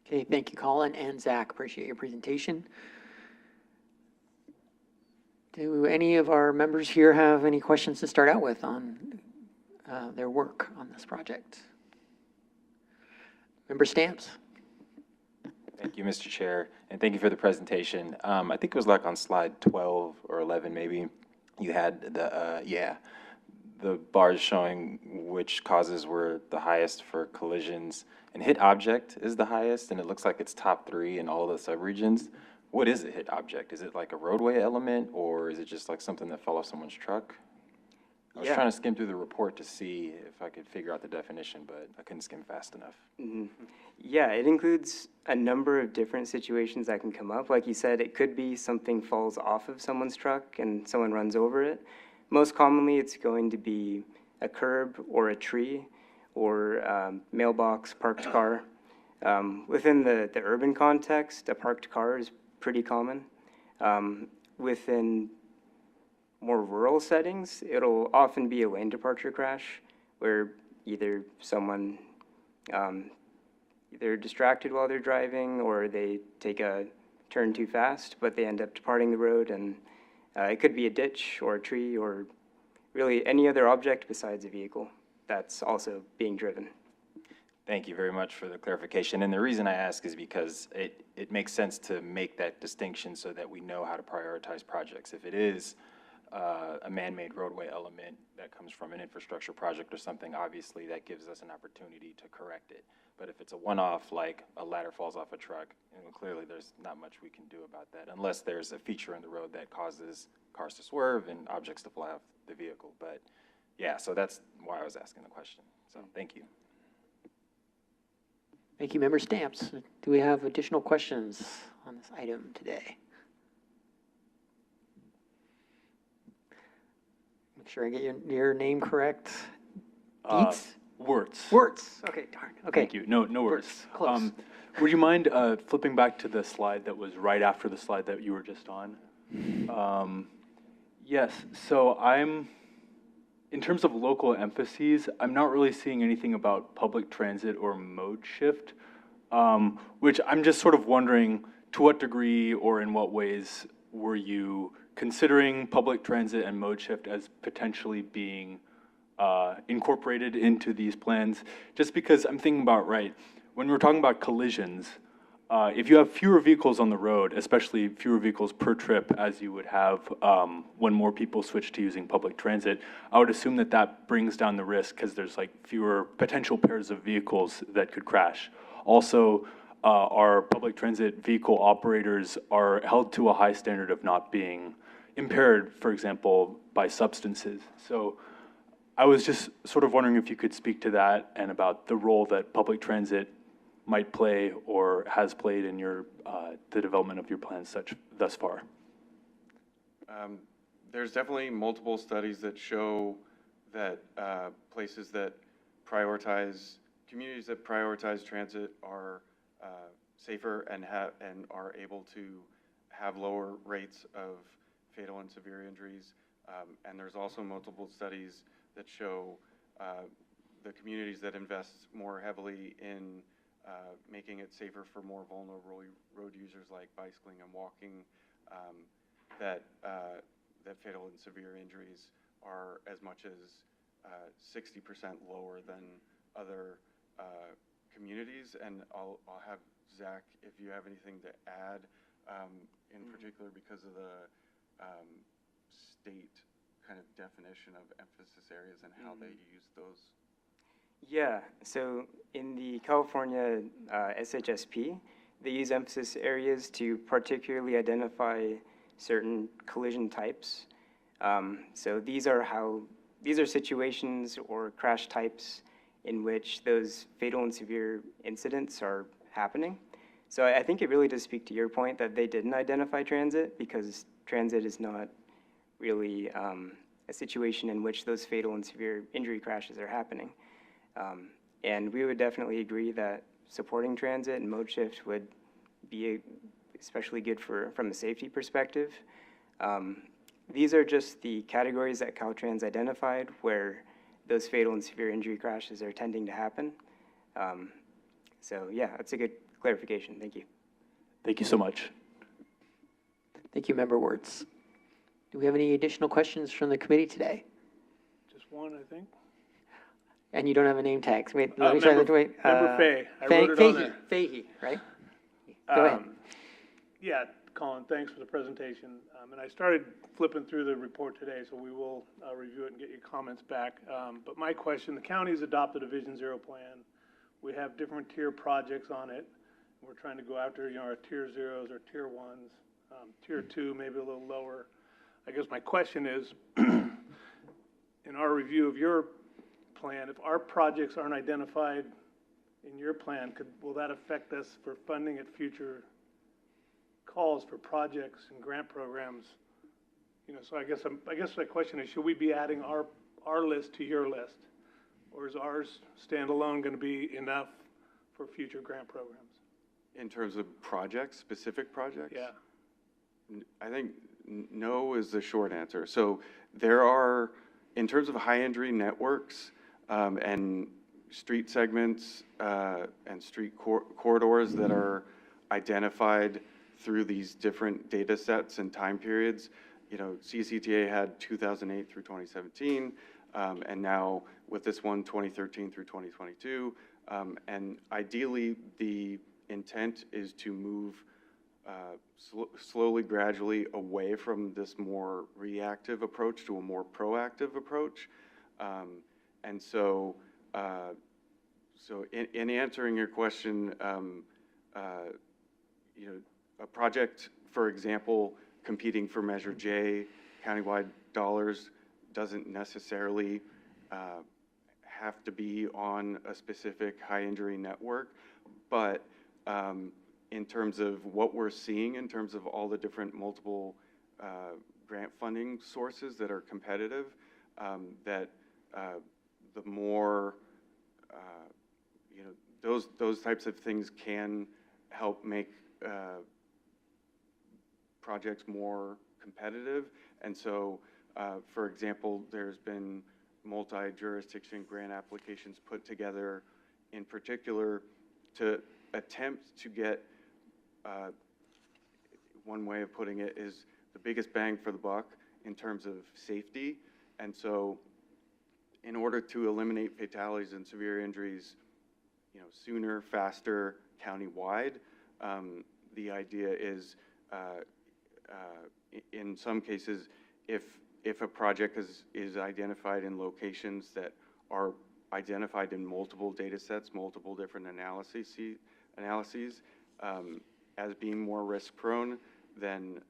Okay, thank you, Colin and Zach. Appreciate your presentation. Do any of our members here have any questions to start out with on their work on this project? Member Stamps. Thank you, Mr. Chair, and thank you for the presentation. I think it was like on slide 12 or 11, maybe, you had the bars showing which causes were the highest for collisions, and hit object is the highest, and it looks like it's top 3 in all the subregions. What is a hit object? Is it like a roadway element, or is it just like something that fell off someone's truck? I was trying to skim through the report to see if I could figure out the definition, but I couldn't skim fast enough. Mm-hmm. Yeah, it includes a number of different situations that can come up. Like you said, it could be something falls off of someone's truck and someone runs over it. Most commonly, it's going to be a curb or a tree or mailbox, parked car. Within the urban context, a parked car is pretty common. Within more rural settings, it'll often be a lane departure crash where either someone they're distracted while they're driving, or they take a turn too fast, but they end up departing the road, and it could be a ditch or a tree or really any other object besides a vehicle that's also being driven. Thank you very much for the clarification. And the reason I ask is because it makes sense to make that distinction so that we know how to prioritize projects. If it is a man-made roadway element that comes from an infrastructure project or something, obviously that gives us an opportunity to correct it. But if it's a one-off, like a ladder falls off a truck, clearly there's not much we can do about that, unless there's a feature in the road that causes cars to swerve and objects to fly off the vehicle. But yeah, so that's why I was asking the question. So thank you. Thank you, Member Stamps. Do we have additional questions on this item today? Make sure I get your name correct. Dietz? Wirtz. Wirtz. Okay, darn. Okay. Thank you. No worries. Close. Would you mind flipping back to the slide that was right after the slide that you were just on? Yes, so in terms of local emphases, I'm not really seeing anything about public transit or mode shift, which I'm just sort of wondering to what degree or in what ways were you considering public transit and mode shift as potentially being incorporated into these plans? Just because I'm thinking about, right, when we're talking about collisions, if you have fewer vehicles on the road, especially fewer vehicles per trip as you would have when more people switch to using public transit, I would assume that that brings down the risk because there's like fewer potential pairs of vehicles that could crash. Also, our public transit vehicle operators are held to a high standard of not being impaired, for example, by substances. So I was just sort of wondering if you could speak to that and about the role that public transit might play or has played in your the development of your plans thus far. There's definitely multiple studies that show that places that communities that prioritize transit are safer and are able to have lower rates of fatal and severe injuries. And there's also multiple studies that show the communities that invest more heavily in making it safer for more vulnerable road users like bicycling and walking, that fatal and severe injuries are as much as 60% lower than other communities. And I'll have Zach, if you have anything to add, in particular because of the state kind of definition of emphasis areas and how they use those. Yeah, so in the California SHSP, they use emphasis areas to particularly identify certain collision types. So these are situations or crash types in which those fatal and severe incidents are happening. So I think it really does speak to your point that they didn't identify transit because transit is not really a situation in which those fatal and severe injury crashes are happening. And we would definitely agree that supporting transit and mode shift would be especially good from a safety perspective. These are just the categories that Caltrans identified where those fatal and severe injury crashes are tending to happen. So yeah, that's a good clarification. Thank you. Thank you so much. Thank you, Member Wirtz. Do we have any additional questions from the committee today? Just one, I think. And you don't have a name tag. So wait, Member Fay. I wrote it on there. Fahey, right? Go ahead. Yeah, Colin, thanks for the presentation. And I started flipping through the report today, so we will review it and get your comments back. But my question, the county's adopted a Vision Zero plan. We have different tier projects on it. We're trying to go after, our tier zeros or tier ones, tier two, maybe a little lower. I guess my question is, in our review of your plan, if our projects aren't identified in your plan, will that affect us for funding at future calls for projects and grant programs? So I guess my question is, should we be adding our list to your list, or is ours standalone going to be enough for future grant programs? In terms of projects, specific projects? Yeah. I think no is the short answer. So there are, in terms of high injury networks and street segments and street corridors that are identified through these different data sets and time periods, CCTA had 2008 through 2017, and now with this one, 2013 through 2022. And ideally, the intent is to move slowly, gradually away from this more reactive approach to a more proactive approach. And so, in answering your question, a project, for example, competing for Measure J, countywide dollars, doesn't necessarily have to be on a specific high injury network, but in terms of what we're seeing, in terms of all the different multiple grant funding sources that are competitive, that the more, those types of things can help make projects more competitive. And so, for example, there's been multi-jurisdiction grant applications put together in particular to attempt to get, one way of putting it is the biggest bang for the buck in terms of safety. And so in order to eliminate fatalities and severe injuries, sooner, faster, countywide, the idea is, in some cases, if a project is identified in locations that are identified in multiple data sets, multiple different analyses, as being more risk prone, then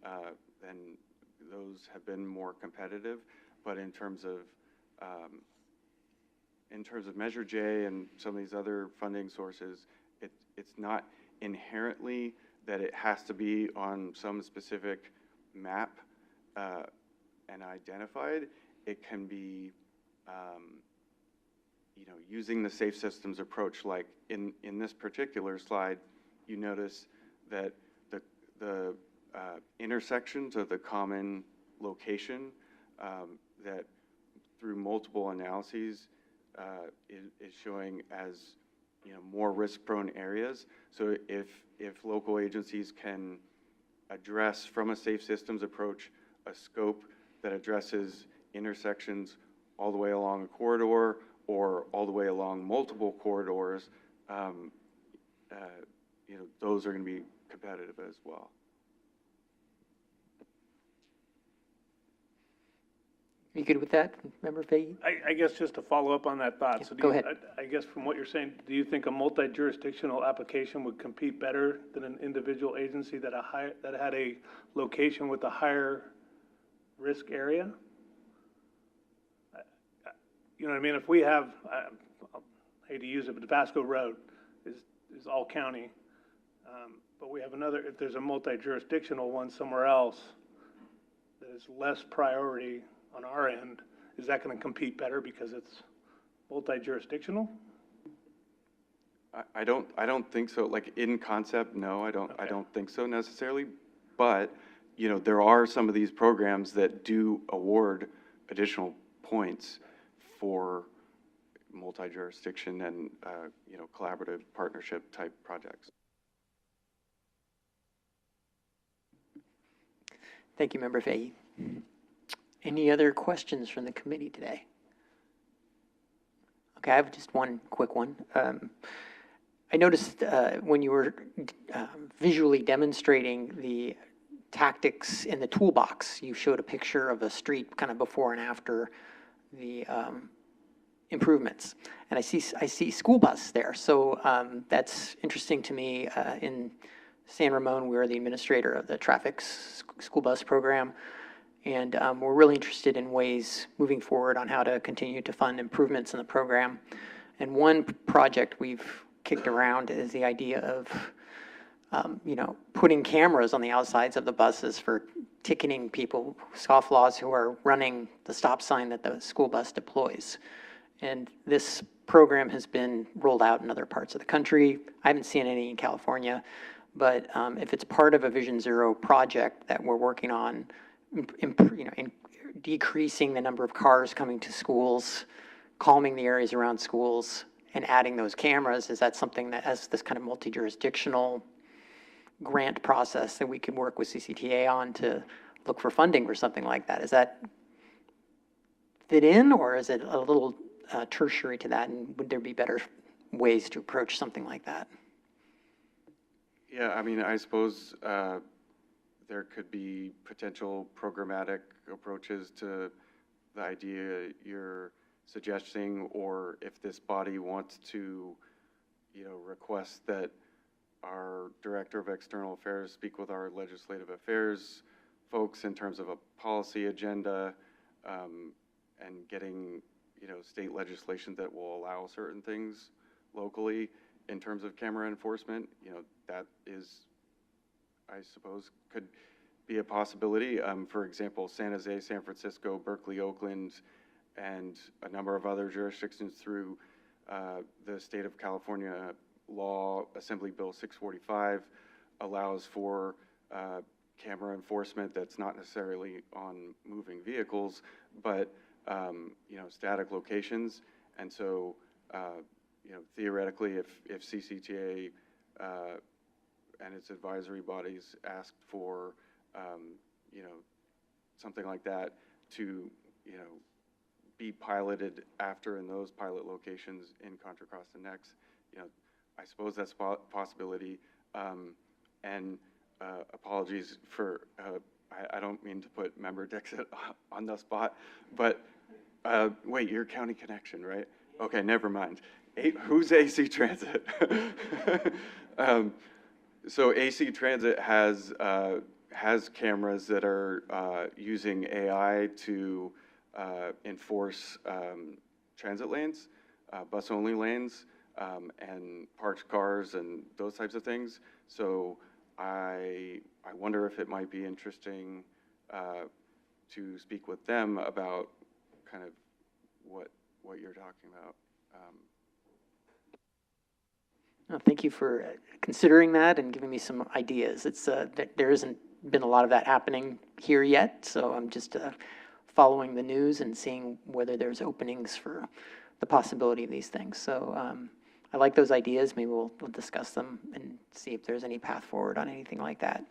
those have been more competitive. But in terms of Measure J and some of these other funding sources, it's not inherently that it has to be on some specific map and identified. It can be, using the safe systems approach. Like in this particular slide, you notice that the intersections of the common location that through multiple analyses is showing as more risk-prone areas. So if local agencies can address from a safe systems approach a scope that addresses intersections all the way along a corridor or all the way along multiple corridors, those are going to be competitive as well. You good with that, Member Fahey? I guess just to follow up on that thought. Yeah, So go ahead. I guess from what you're saying, do you think a multi-jurisdictional application would compete better than an individual agency that had a location with a higher risk area? You know what I mean? If we have, I hate to use it, but Tabasco Road is all county. But we have another, if there's a multi-jurisdictional one somewhere else that is less priority on our end, is that going to compete better because it's multi-jurisdictional? I don't think so. Like in concept, no, I don't think so necessarily. But there are some of these programs that do award additional points for multi-jurisdiction and collaborative partnership type projects. Thank you, Member Fahey. Any other questions from the committee today? Okay, I have just one quick one. I noticed when you were visually demonstrating the tactics in the toolbox, you showed a picture of a street kind of before and after the improvements. And I see school bus there. So that's interesting to me. In San Ramon, we're the administrator of the traffic school bus program. And we're really interested in ways moving forward on how to continue to fund improvements in the program. And one project we've kicked around is the idea of, putting cameras on the outsides of the buses for ticketing people, scofflaws who are running the stop sign that the school bus deploys. And this program has been rolled out in other parts of the country. I haven't seen any in California, but if it's part of a Vision Zero project that we're working on, in decreasing the number of cars coming to schools, calming the areas around schools, and adding those cameras, is that something that has this kind of multi-jurisdictional grant process that we could work with CCTA on to look for funding for something like that? Is that fit in, or is it a little tertiary to that, and would there be better ways to approach something like that? Yeah, I mean, I suppose there could be potential programmatic approaches to the idea you're suggesting, or if this body wants to, request that our Director of External Affairs speak with our Legislative Affairs folks in terms of a policy agenda, and getting, state legislation that will allow certain things locally in terms of camera enforcement, that is, I suppose, could be a possibility. For example, San Jose, San Francisco, Berkeley, Oakland, and a number of other jurisdictions through the state of California law, Assembly Bill 645, allows for camera enforcement that's not necessarily on moving vehicles, but static locations. And so, theoretically, if CCTA and its advisory bodies asked for, something like that to, be piloted after in those pilot locations in Contra Costa Next, I suppose that's a possibility. And apologies for, I don't mean to put Member Dixit on the spot, but wait, you're County Connection, right? Okay, never mind. Who's AC Transit? So AC Transit has cameras that are using AI to enforce transit lanes, bus-only lanes, and parked cars and those types of things. So I wonder if it might be interesting to speak with them about kind of what you're talking about. Thank you for considering that and giving me some ideas. It's there hasn't been a lot of that happening here yet, so I'm just following the news and seeing whether there's openings for the possibility of these things. So I like those ideas. Maybe we'll discuss them and see if there's any path forward on anything like that.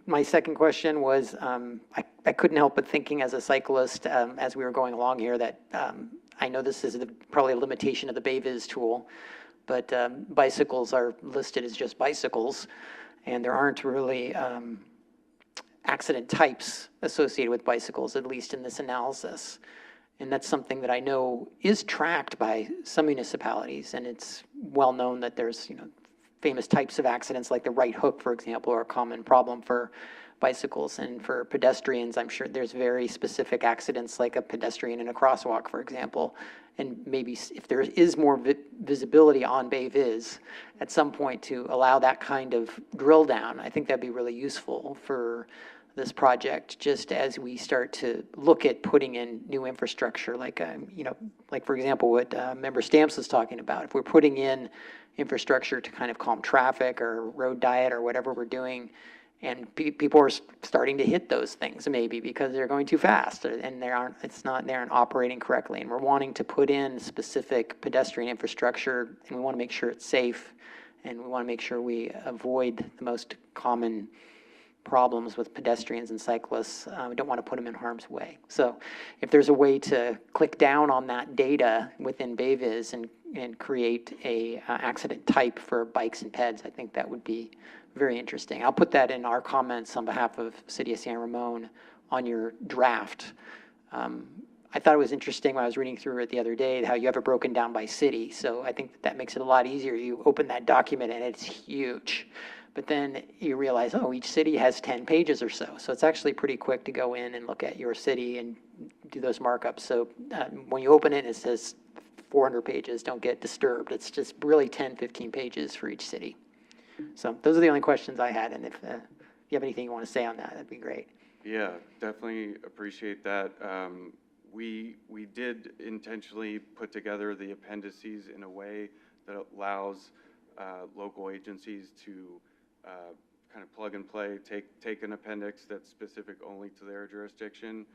My second question was, I couldn't help but thinking as a cyclist, as we were going along here, that I know this is probably a limitation of the BayViz tool, but bicycles are listed as just bicycles, and there aren't really accident types associated with bicycles, at least in this analysis. And that's something that I know is tracked by some municipalities, and it's well known that there's, famous types of accidents like the right hook, for example, are a common problem for bicycles. And for pedestrians, I'm sure there's very specific accidents like a pedestrian in a crosswalk, for example. And maybe if there is more visibility on BayViz at some point to allow that kind of drill down, I think that'd be really useful for this project, just as we start to look at putting in new infrastructure, like, like for example, what Member Stamps was talking about. If we're putting in infrastructure to kind of calm traffic or road diet or whatever we're doing, and people are starting to hit those things maybe because they're going too fast and they aren't operating correctly, and we're wanting to put in specific pedestrian infrastructure, and we want to make sure it's safe, and we want to make sure we avoid the most common problems with pedestrians and cyclists. We don't want to put them in harm's way. So if there's a way to click down on that data within BayViz and create a accident type for bikes and peds, I think that would be very interesting. I'll put that in our comments on behalf of City of San Ramon on your draft. I thought it was interesting when I was reading through it the other day how you have it broken down by city. So I think that makes it a lot easier. You open that document and it's huge. But then you realize, oh, each city has 10 pages or so. So it's actually pretty quick to go in and look at your city and do those markups. So when you open it and it says 400 pages, don't get disturbed. It's just really 10, 15 pages for each city. So those are the only questions I had. And if you have anything you want to say on that, that'd be great. Yeah, definitely appreciate that. We did intentionally put together the appendices in a way that allows local agencies to kind of plug and play, take an appendix that's specific only to their jurisdiction,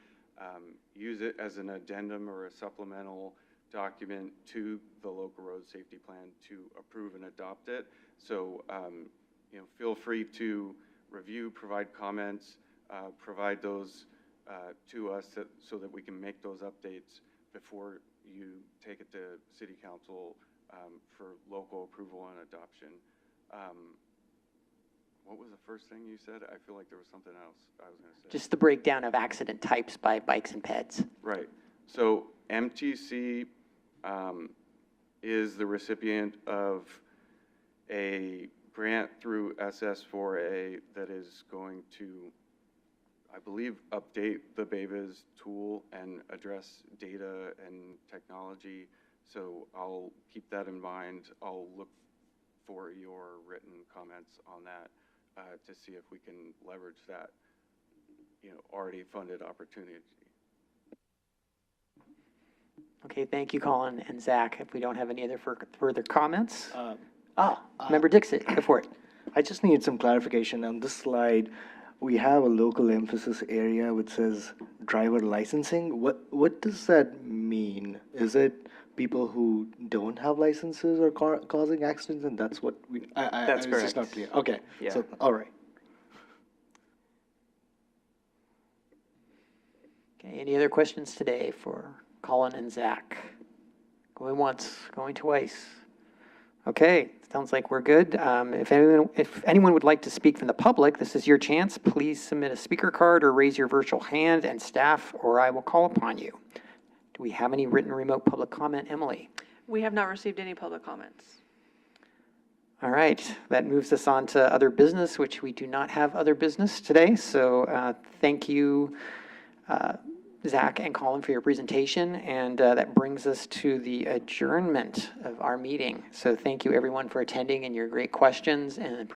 use it as an addendum or a supplemental document to the local road safety plan to approve and adopt it. So, feel free to review, provide comments, provide those to us so that we can make those updates before you take it to City Council for local approval and adoption. What was the first thing you said? I feel like there was something else I was going to say. Just the breakdown of accident types by bikes and peds. Right. So MTC is the recipient of a grant through SS4A that is going to, I believe, update the BayViz tool and address data and technology. So I'll keep that in mind. I'll look for your written comments on that to see if we can leverage that, already funded opportunity. Okay, thank you, Colin and Zach. If we don't have any other further comments. Member Dixit, go for it. I just need some clarification. On this slide, we have a local emphasis area which says driver licensing. What does that mean? Is it people who don't have licenses are causing accidents, and that's what we? That's it's just correct. not clear. Okay. Yeah. So all right. Okay, any other questions today for Colin and Zach? Going once, going twice. Okay, sounds like we're good. If anyone would like to speak from the public, this is your chance. Please submit a speaker card or raise your virtual hand, and staff or I will call upon you. Do we have any written remote public comment, Emily? We have not received any public comments. All right, that moves us on to other business, which we do not have other business today. So thank you, Zach and Colin, for your presentation. And that brings us to the adjournment of our meeting. So thank you, everyone, for attending and your great questions and